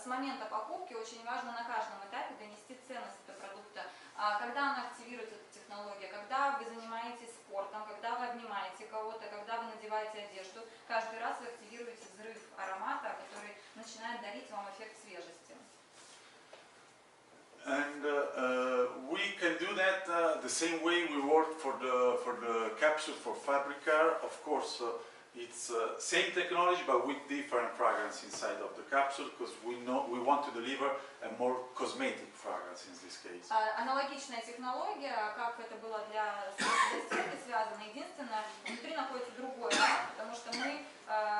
с момента покупки очень важно на каждом этапе донести ценность этого продукта. Когда она активируется, эта технология, когда вы занимаетесь спортом, когда вы обнимаете кого-то, когда вы надеваете одежду, каждый раз вы активируете взрыв аромата, который начинает дарить вам эффект свежести. And we can do that the same way we work for the capsule for fabric care. Of course, it's same technology but with different fragrance inside of the capsule, because we want to deliver a more cosmetic fragrance in this case. Аналогичная технология, как это было для стирки связано. Единственное, внутри находится другой аромат, потому что мы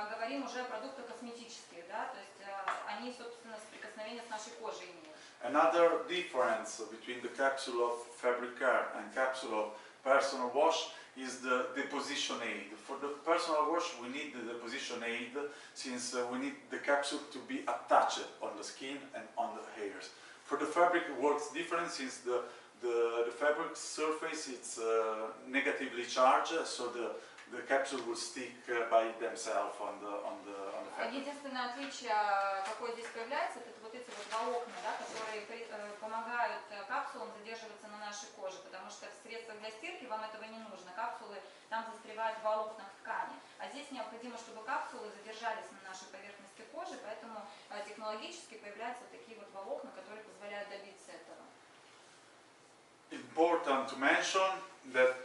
говорим уже о продуктах косметических, да, то есть они, собственно, соприкосновение с нашей кожей имеют. Another difference between the capsule of fabric care and capsule of personal wash is the deposition aid. For the personal wash we need the deposition aid, since we need the capsule to be attached on the skin and on the hairs. For the fabric it works different, since the fabric surface is negatively charged, so the capsule will stick by themselves on the fabric. Единственное отличие, какое здесь появляется, это вот эти вот волокна, да, которые помогают капсулам задерживаться на нашей коже, потому что в средствах для стирки вам этого не нужно. Капсулы там застревают в волокнах ткани. А здесь необходимо, чтобы капсулы задержались на нашей поверхности кожи, поэтому технологически появляются такие вот волокна, которые позволяют добиться этого. Important to mention that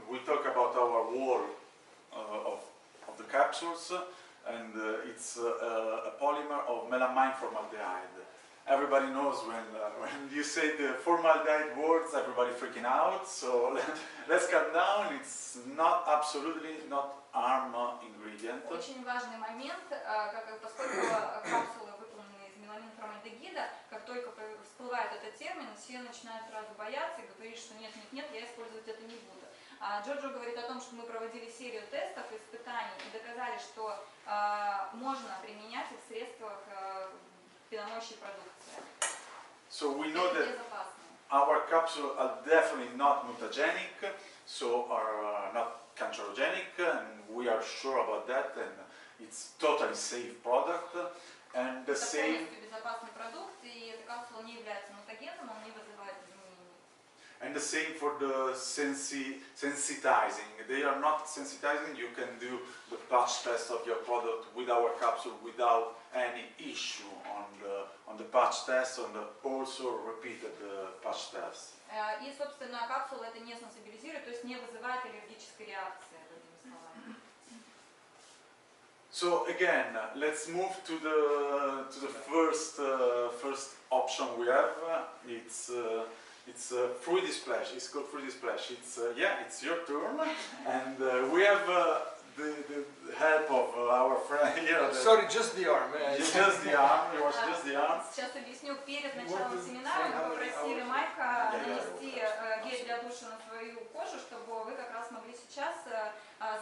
we talk about our wall of the capsules, and it's a polymer of melamine formaldehyde. Everybody knows when you say the formaldehyde words, everybody freaking out. So let's calm down. It's not absolutely not harm ingredient. Очень важный момент, поскольку капсулы выполнены из меламин формальдегида, как только всплывает этот термин, все начинают сразу бояться и говорить, что нет, я использовать это не буду. Джорджо говорит о том, что мы проводили серию тестов, испытаний и доказали, что можно применять их в средствах пеномоющей продукции. So we know that our capsules are definitely not mutagenic, so are not cancerogenic, and we are sure about that, and it's totally safe product. And the same. Безопасный продукт, и эта капсула не является мутагеном, он не вызывает изменений. And the same for the sensitizing. They are not sensitizing. You can do the patch test of your product with our capsule without any issue on the patch test, and also repeated patch test. И, собственно, капсула это не сенсибилизирует, то есть не вызывает аллергической реакции, другими словами. So again, let's move to the first option we have. It's Fruity Splash. It's called Fruity Splash. It's it's your turn, and we have the help of our friend here. Sorry, just the arm. Just the arm. It was just the arm. Сейчас объясню. Перед началом семинара мы попросили Майка нанести гель для душа на свою кожу, чтобы вы как раз могли сейчас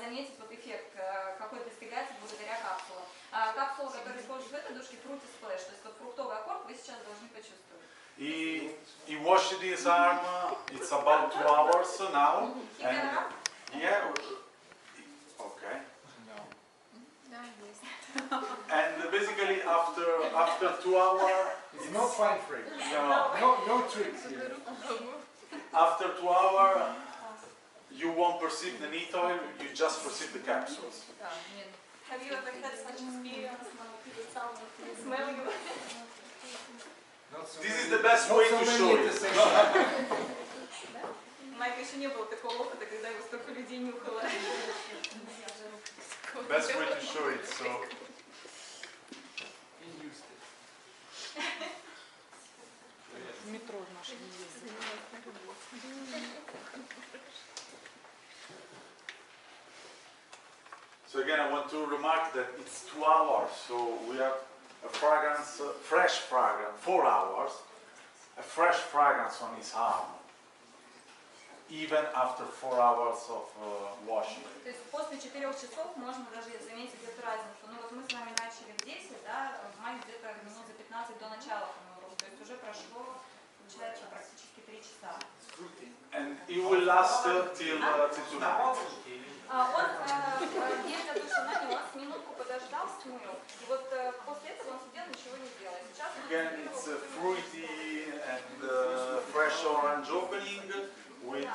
заметить вот эффект, какой достигается благодаря капсулам. Капсула, которая используется в этой душке, Fruity Splash, то есть вот фруктовый аккорд вы сейчас должны почувствовать. He washed his arm. It's about 2 hours now. And yeah. Okay. And basically after 2 hours. It's not fine for it. No tricks here. After 2 hours, you won't perceive the neat oil. You just perceive the capsules. Have you ever had such experience smelling? This is the best way to show it. Майка еще не было такого опыта, когда его столько людей нюхало. Best way to show it. So. Метро наше не ездит. So again, I want to remark that it's 2 hours. So we have a fragrance, fresh fragrance, 4 hours, a fresh fragrance on his arm. even after 4 hours of washing. То есть после 4 часов можно даже заметить эту разницу. Ну вот мы с вами начали в 10, да, в мае где-то минут за 15 до начала помыл рук. То есть уже прошло, получается, практически 3 часа. And it will last till tonight. Он гель для душа нанес, минутку подождал, смыл. И вот после этого он сидел, ничего не делал. Сейчас он Again, it's a fruity and fresh orange opening with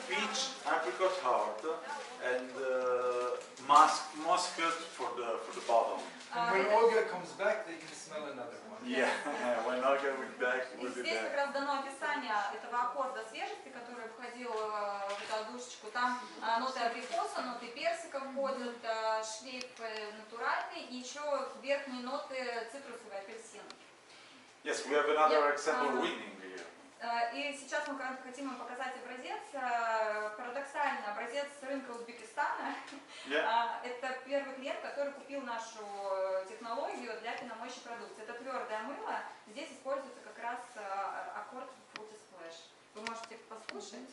peach, apricot heart, and muscat for the bottom. And when Olga comes back, they can smell another one. Yeah, when Olga will be back, И we'll be здесь как back. раз дано описание этого аккорда свежести, который входил в эту одушечку. Там ноты абрикоса, ноты персика входят, шлейф натуральный и еще верхние ноты цитрусовый, апельсин. Yes, we have another example winning here. И сейчас мы хотим вам показать образец, парадоксально, образец рынка Узбекистана. Yeah. Это первый клиент, который купил нашу технологию для пеномоющей продукции. Это твердое мыло. Здесь используется как раз аккорд Fruity Splash. Вы можете послушать.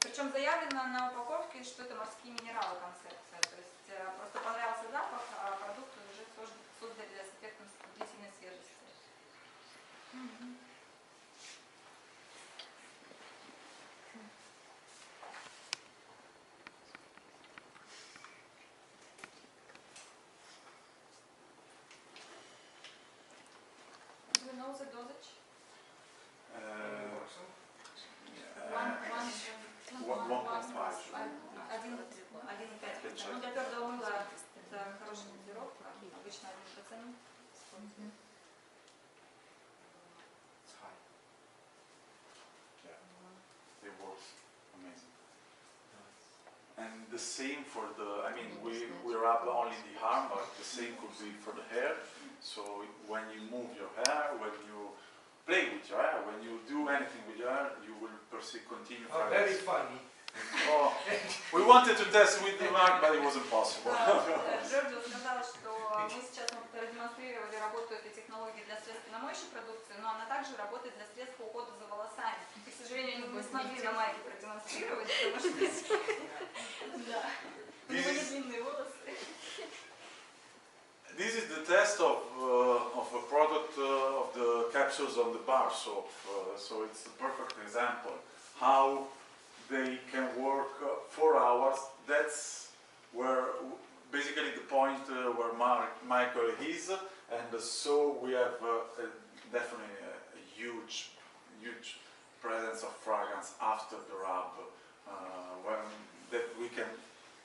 Причем заявлено на упаковке, что это морские минералы концепция. То есть просто понравился запах, а продукт уже создали с эффектом длительной свежести. Do you know the dosage? 1,5. Ну, для твердого мыла это хорошая дозировка, обычно 1%. It's high. It works amazing. And the same for the, I mean, we rub only the arm, but the same could be for the hair. So when you move your hair, when you play with your hair, when you do anything with your hair, you will continue. Oh, very funny. Oh, we wanted to test with the mark, but it wasn't possible. Джорджо сказал, что мы сейчас продемонстрировали работу этой технологии для средств пеномоющей продукции, но она также работает для средств по уходу за волосами. И, к сожалению, мы не смогли на майке продемонстрировать, потому что у него не длинные волосы. This is the test of a product of the capsules on the bar soap. So it's the perfect example how they can work 4 hours. That's where basically the point where Michael is, and so we have definitely a huge presence of fragrance after the rub, when that we can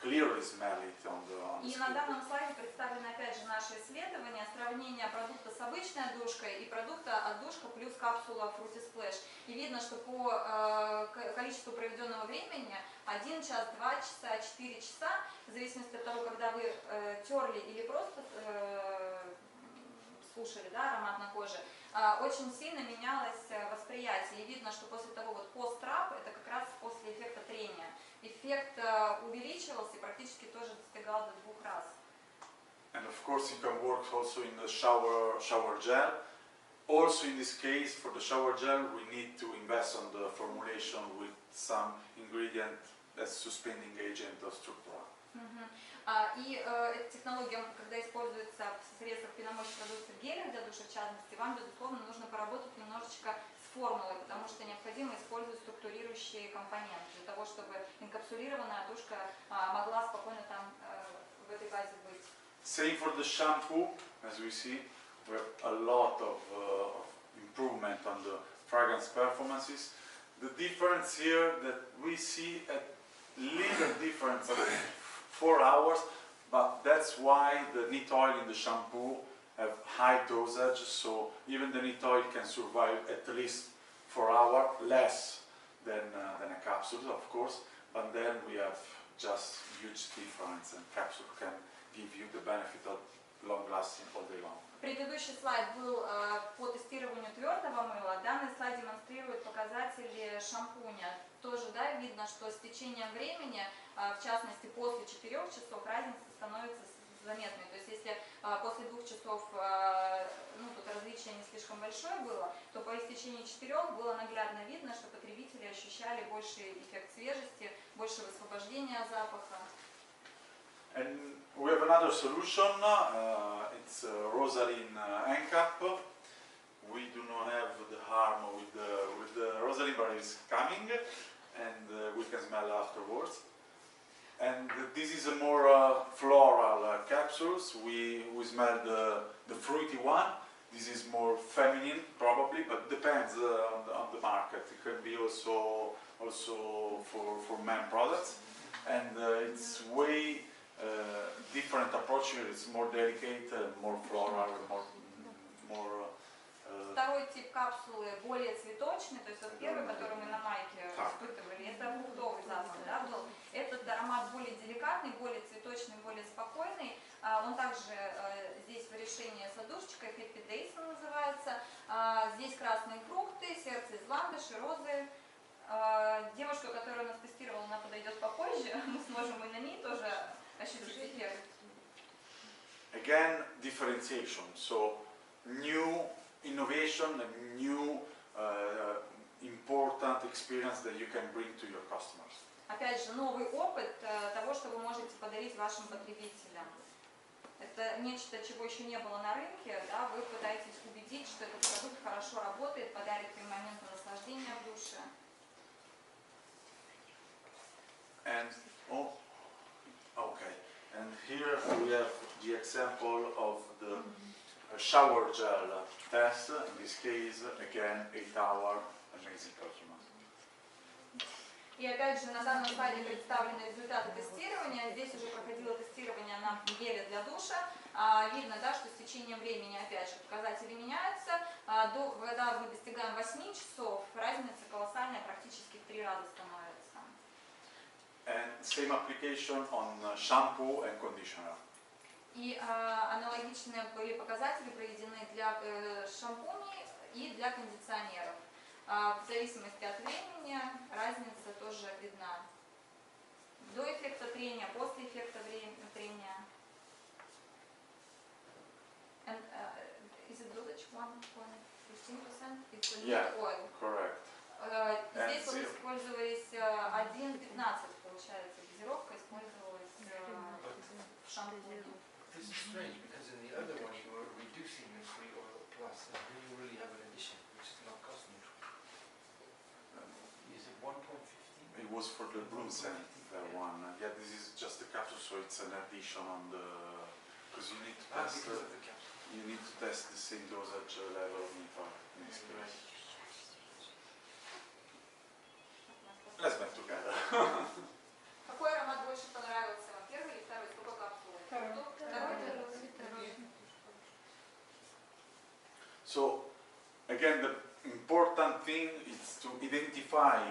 clearly smell it on the И на данном слайде представлены опять же наши исследования, сравнение продукта с обычной отдушкой и продукта отдушка плюс капсула Fruity Splash. И видно, что по количеству проведенного времени 1 час, 2 часа, 4 часа, в зависимости от того, когда вы терли или просто слушали, да, аромат на коже, очень сильно менялось восприятие. И видно, что после того вот пост-раб, это как раз после эффекта трения. Эффект увеличивался и практически тоже достигал до 2 раз. And of course you can work also in the shower gel. Also in this case, for the shower gel, we need to invest on the formulation with some ingredient as suspending agent or structura. И эта технология, когда используется в средствах пеномоющей продукции в гелях для душа, в частности, вам, безусловно, нужно поработать немножечко с формулой, потому что необходимо использовать структурирующие компоненты для того, чтобы инкапсулированная душка могла спокойно там в этой базе быть. Same for the shampoo, as we see, we have a lot of improvement on the fragrance performances. The difference here that we see a little difference of 4 hours, but that's why the neat oil in the shampoo have high dosage, so even the neat oil can survive at least 4 hours, less than a capsule, of course, but then we have just huge difference, and capsule can give you the benefit of long lasting all day long. Предыдущий слайд был по тестированию твердого мыла. Данный слайд демонстрирует показатели шампуня. Тоже, да, видно, что с течением времени, в частности после 4 часов, разница становится заметный. То есть если после 2 часов ну, тут различие не слишком большое было, то по истечении 4 было наглядно видно, что потребители ощущали больший эффект свежести, больше высвобождения запаха. And we have another solution, it's Rosaline end cap. We do not have the harm with the Rosaline, but it's coming, and we can smell afterwards. And this is a more floral capsules. We smell the fruity one. This is more feminine, probably, but depends on the market. It can be also for men products, and it's way different approach here. It's more delicate, more floral, more. Второй тип капсулы более цветочный, то есть вот первый, который мы на майке испытывали, это фруктовый запах, да, был. Этот аромат более деликатный, более цветочный, более спокойный. Он также здесь в решении с одушечкой, Happy Days он называется. Здесь красные фрукты, сердце из ландыши, розы. Девушка, которая нас тестировала, она подойдет попозже, мы сможем и на ней тоже ощутить эффект. Again, differentiation. So new innovation, a new important experience that you can bring to your customers. Опять же, новый опыт того, что вы можете подарить вашим потребителям. Это нечто, чего еще не было на рынке, да, вы пытаетесь убедить, что этот продукт хорошо работает, подарит им момент наслаждения в душе. And okay, and here we have the example of the shower gel test. In this case, again, 8-hour amazing performance. И опять же, на данном слайде представлены результаты тестирования. Здесь уже проходило тестирование на геле для душа. Видно, да, что с течением времени, опять же, показатели меняются. Когда мы достигаем 8 часов, разница колоссальная, практически в 3 раза становится. And same application on shampoo and conditioner. И аналогичные были показатели проведены для шампуней и для кондиционеров. В зависимости от времени разница тоже видна. До эффекта трения, после эффекта трения. And is it dosage 1.15%? It's a Yeah, oil. correct. Здесь вот использовались 1.15, получается, газировка использовалась в шампуне. This is strange because in the other one you were reducing the free oil plus, and here you really have an addition, which is not cost neutral. Is it 1.15? It was for the bloom scent, that one. Yeah, this is just a capsule, so it's an addition on the, because you need to test. Because of the capsule. You need to test the same dosage level of methyl in this case. Let's back together. Какой аромат больше понравился вам? Первый или второй? Сколько капсул? Второй. So, again, the important thing is to identify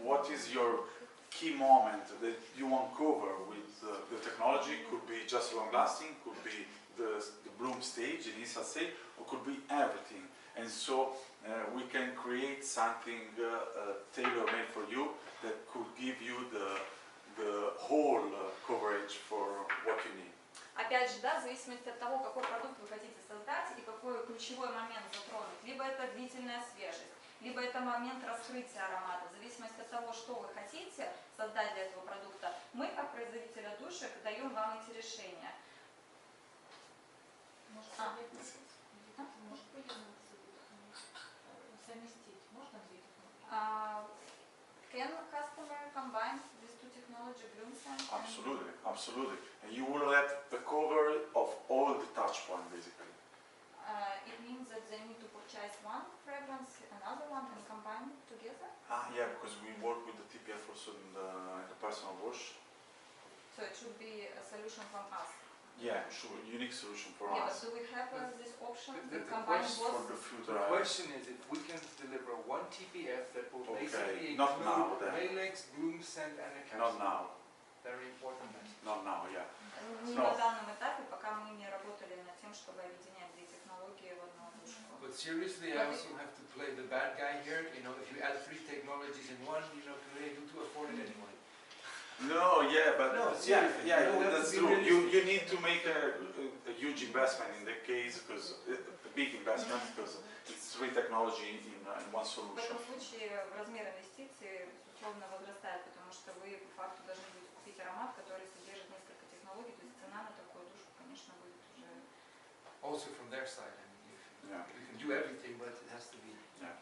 what is your key moment that you want to cover with the technology. Could be just long lasting, could be the bloom stage, initial stage, or could be everything. And so we can create something tailor-made for you that could give you the whole coverage for what you need. Опять же, да, в зависимости от того, какой продукт вы хотите создать и какой ключевой момент затронуть. Либо это длительная свежесть, либо это момент раскрытия аромата. В зависимости от того, что вы хотите создать для этого продукта, мы, как производитель отдушек, даем вам эти решения. Может совместить? Можно две технологии? Can customer combine these two technology, bloom scent? Absolutely, absolutely. And you will have the cover of all the touch points, basically. It means that they need to purchase one fragrance, another one, and combine together? Yeah, because we work with the TPF also in the personal wash. So it should be a solution from us. Yeah, sure, unique solution for Yeah, but us. do we have this option The to combine question For both? the future, The question is if we can deliver one TPF that will Okay, basically not now include then. Relex, bloom scent and a Not capsule. now, Very important message. not now, yeah. Не No. на данном этапе, пока мы не работали над тем, чтобы объединять две технологии в одну одушку. But seriously, I also have to play the bad guy here. You know, if you add 3 technologies in one, you know, today you to afford it anyway. No, yeah, but No, it's yeah, everything. yeah, No, we have that's to be true. realistic. You need to make a huge investment in the case, because a big investment, because it's three technology in one В solution. этом случае размер инвестиций, безусловно, возрастает, потому что вы по факту должны будете купить аромат, который содержит несколько технологий, то есть цена на такую душу, конечно, будет уже... Also from their side, I mean, Yeah. you can do everything, but it has to be Yeah.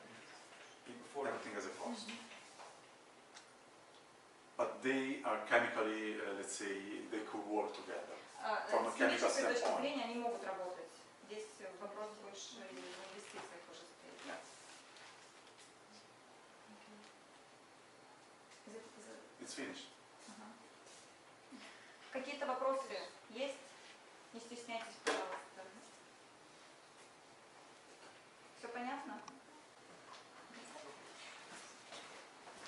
affordable. Everything has a cost. But they are chemically, let's say, they could work together. From a С chemical химической точки standpoint. зрения они могут работать. Здесь вопрос больше в инвестициях уже стоит. Yeah. It's finished. Какие-то вопросы есть? Не стесняйтесь, пожалуйста. Все понятно?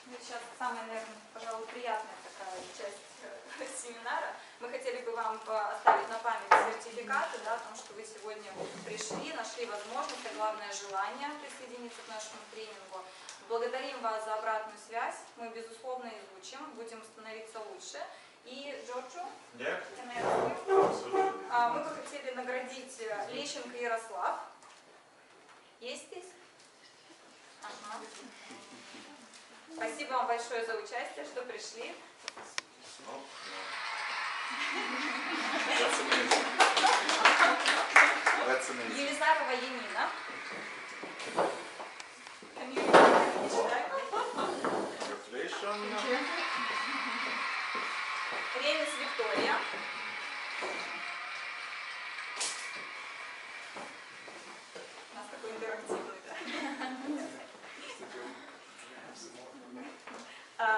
Ну, сейчас самая, наверное, пожалуй, приятная такая часть семинара. Мы хотели бы вам оставить на память сертификаты, да, о том, что вы сегодня пришли, нашли возможность, а главное желание присоединиться к нашему тренингу. Благодарим вас за обратную связь. Мы, безусловно, изучим, будем становиться лучше. И Джорджо, Yeah. мы бы хотели наградить Лещенко Ярослав. Есть здесь? Ага. Спасибо вам большое за участие, что пришли. Oh, That's amazing. That's amazing. Елизарова Янина. Комьюнити читаем. Congratulations. Ремес Виктория. У нас такой интерактивный, да?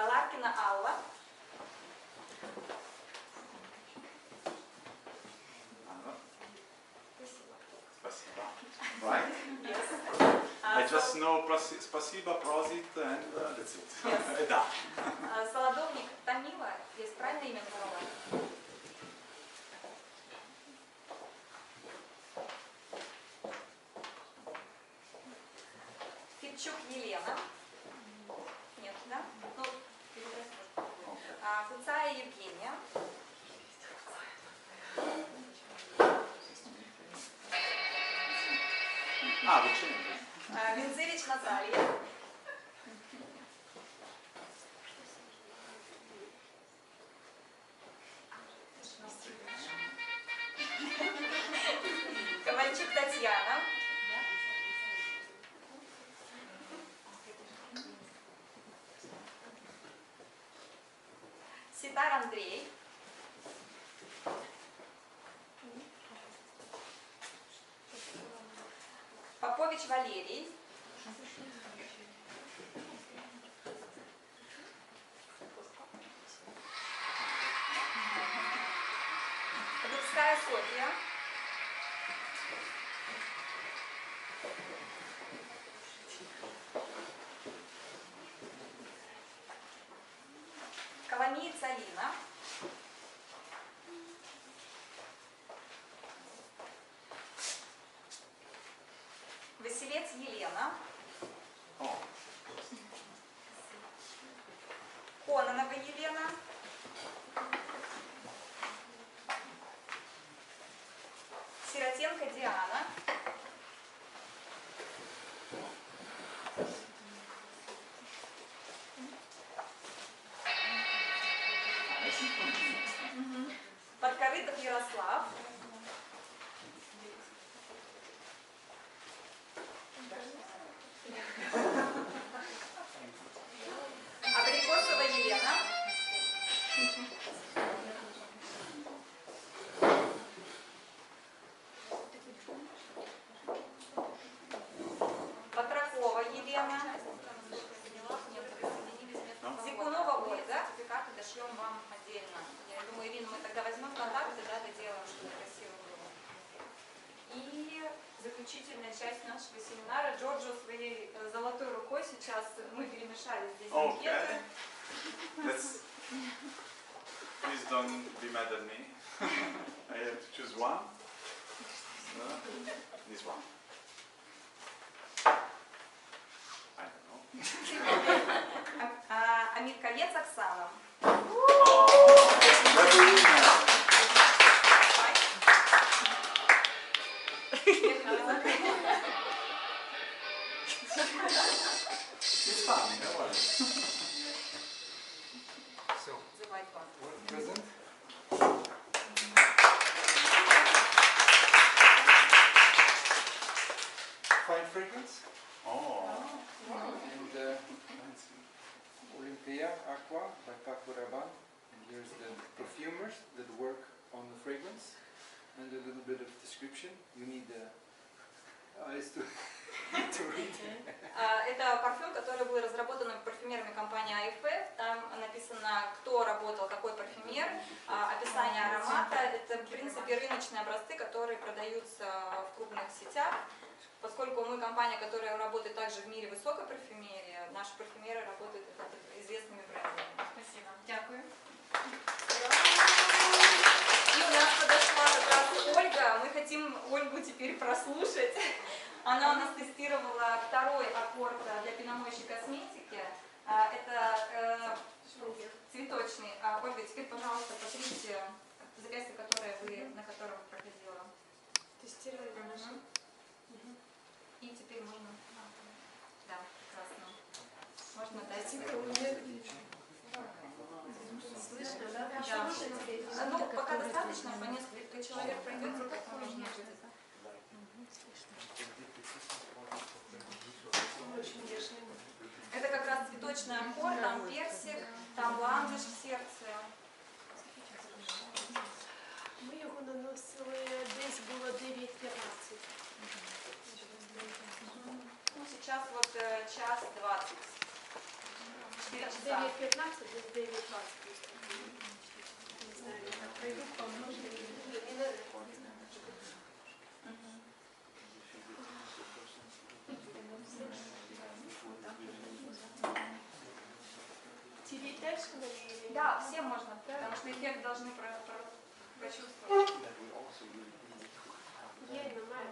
Ларкина Алла. Спасибо. Right? Yes. I just know спасибо, просит, and that's it. Yes. Да. Солодовник Тамила. Есть правильное имя называла? Федчук Елена. Нет, да? Ну, перебрать можно. Куцая Евгения. Вы change. Винцевич Наталья. Ковальчук Татьяна. Ситар Андрей. Попович Валерий. Дубская Софья. Коломиец Алина. Василец Елена. Oh. Кононова Елена. Сиротенко Диана. Подкорытов Ярослав. Абрикосова Елена. Батракова Елена. Зикунова Ольга. Сертификаты дошлем вам отдельно. Я думаю, Ирина, мы тогда возьмем контакты, да, доделаем, чтобы красиво было. И заключительная часть нашего семинара. Джорджо своей золотой рукой сейчас мы перемешали здесь анкеты. Please don't be mad at me. I have to choose one. This one. I don't know. Амирковец Оксана. It's fun, don't worry. So, The white one. what present? Fine fragrance. Oh. And Olympia Aqua by Paco Rabanne. And here's the perfumers that work on the fragrance. And a little bit of description. You need the eyes to read. Это парфюм, который был разработан парфюмерами компании AFF. Там написано, кто работал, какой парфюмер, описание аромата. Это, в принципе, рыночные образцы, которые продаются в крупных сетях. Поскольку мы компания, которая работает также в мире высокой парфюмерии, наши парфюмеры работают под известными брендами. Спасибо. Дякую. И у нас подошла как раз Ольга. Мы хотим Ольгу теперь прослушать. Она у нас тестировала второй аккорд для пеномоющей косметики. Это цветочный. Ольга, теперь, пожалуйста, потрите запястье, на котором проходила. Тестировали наше. И теперь можно... Да, прекрасно. Можно дать... Слышно, да? Да. Ну, пока достаточно, по несколько человек пройдется, так можно будет. Это как раз цветочный аккорд, там персик, там ландыш в сердце. Ми його наносили, десь було 9-15. Ну, сейчас вот час 20. 4 часа. 9-15, десь 9-20. Не знаю, я пройду, помножу. Тереть дальше или... Да, всем можно, потому что эффект должны прочувствовать. Я не знаю.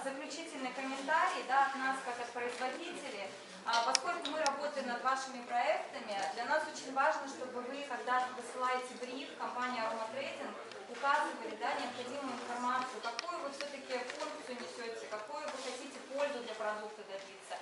Заключительный комментарий, да, от нас как от производителей. Поскольку мы работаем над вашими проектами, для нас очень важно, чтобы вы, когда высылаете бриф компании Aromatraining, указывали, да, необходимую информацию, какую вы все-таки функцию несете, какую вы хотите пользу для продукта добиться.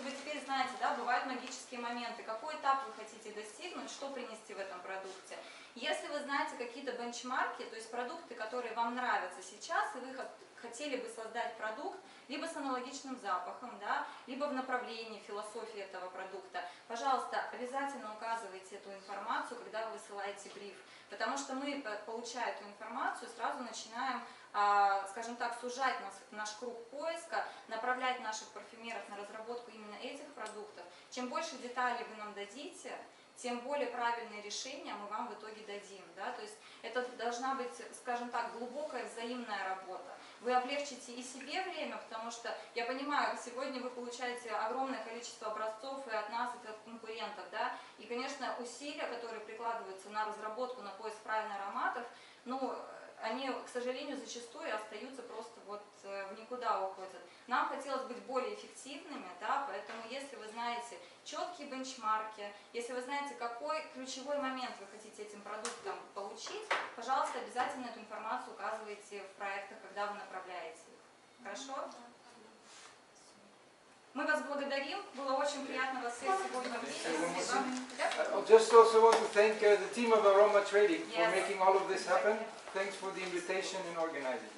Вы теперь знаете, да, бывают магические моменты, какой этап вы хотите достигнуть, что принести в этом продукте. Если вы знаете какие-то бенчмарки, то есть продукты, которые вам нравятся сейчас, и вы хотели бы создать продукт либо с аналогичным запахом, да, либо в направлении философии этого продукта, пожалуйста, обязательно указывайте эту информацию, когда вы высылаете бриф. Потому что мы, получая эту информацию, сразу начинаем, скажем так, сужать наш круг поиска, направлять наших парфюмеров на разработку именно этих продуктов. Чем больше деталей вы нам дадите, тем более правильные решения мы вам в итоге дадим. Да? То есть это должна быть, скажем так, глубокая взаимная работа. Вы облегчите и себе время, потому что, я понимаю, сегодня вы получаете огромное количество образцов и от нас, и от конкурентов. Да? И, конечно, усилия, которые прикладываются на разработку, на поиск правильных ароматов, ну, они, к сожалению, зачастую остаются просто вот в никуда уходят. Нам хотелось быть более эффективными, да, поэтому если вы знаете четкие бенчмарки, если вы знаете, какой ключевой момент вы хотите этим продуктом получить, пожалуйста, обязательно эту информацию указывайте в проектах, когда вы направляете их. Хорошо? Мы вас благодарим, было очень приятно вас всех сегодня увидеть. I just also want to thank the team of Aromatraining for making all of this happen. Thanks for the invitation and organizing.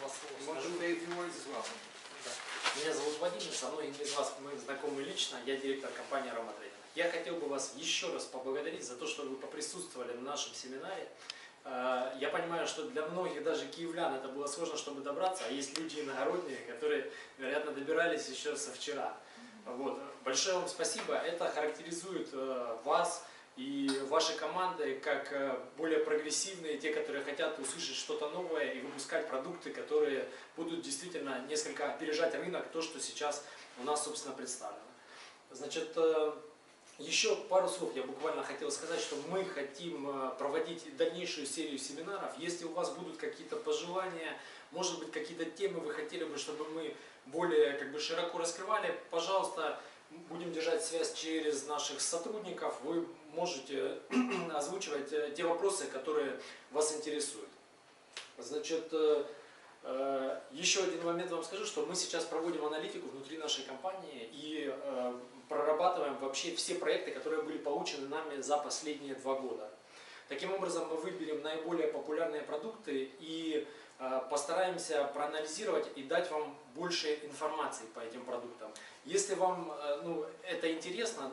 want to say a few words as well. Меня зовут Вадим, со мной из вас мы знакомы лично, я директор компании «Ароматрейдинг». Я хотел бы вас еще раз поблагодарить за то, что вы поприсутствовали на нашем семинаре. Я понимаю, что для многих, даже киевлян, это было сложно, чтобы добраться, а есть люди иногородние, которые, вероятно, добирались еще со вчера. Вот. Большое вам спасибо, это характеризует вас и ваши команды как более прогрессивные, те, которые хотят услышать что-то новое и выпускать продукты, которые будут действительно несколько опережать рынок, то, что сейчас у нас, собственно, представлено. Значит, еще пару слов я буквально хотел сказать, что мы хотим проводить дальнейшую серию семинаров. Если у вас будут какие-то пожелания, может быть, какие-то темы вы хотели бы, чтобы мы более широко раскрывали, пожалуйста, будем держать связь через наших сотрудников. Вы можете озвучивать те вопросы, которые вас интересуют. Значит, еще один момент вам скажу, что мы сейчас проводим аналитику внутри нашей компании и прорабатываем вообще все проекты, которые были получены нами за последние 2 года. Таким образом, мы выберем наиболее популярные продукты и постараемся проанализировать и дать вам больше информации по этим продуктам. Если вам это интересно,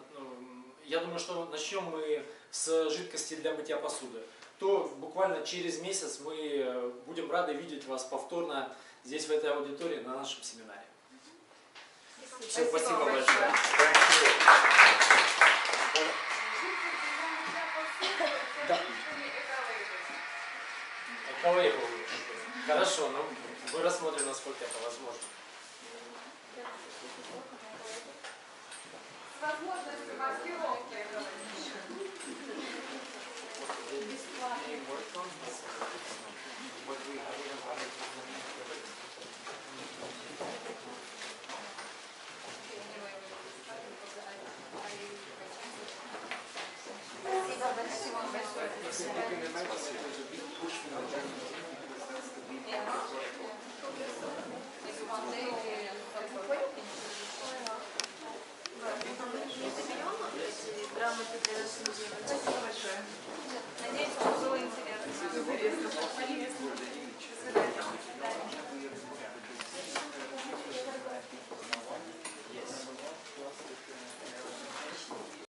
я думаю, что начнем мы с жидкости для мытья посуды, то буквально через месяц мы будем рады видеть вас повторно здесь, в этой аудитории, на нашем семинаре. Все, спасибо большое. Эколейбл. Хорошо, но мы рассмотрим, насколько это возможно. Возможность маскировки. Спасибо большое. Надеюсь, вам было интересно. Интересно. До свидания.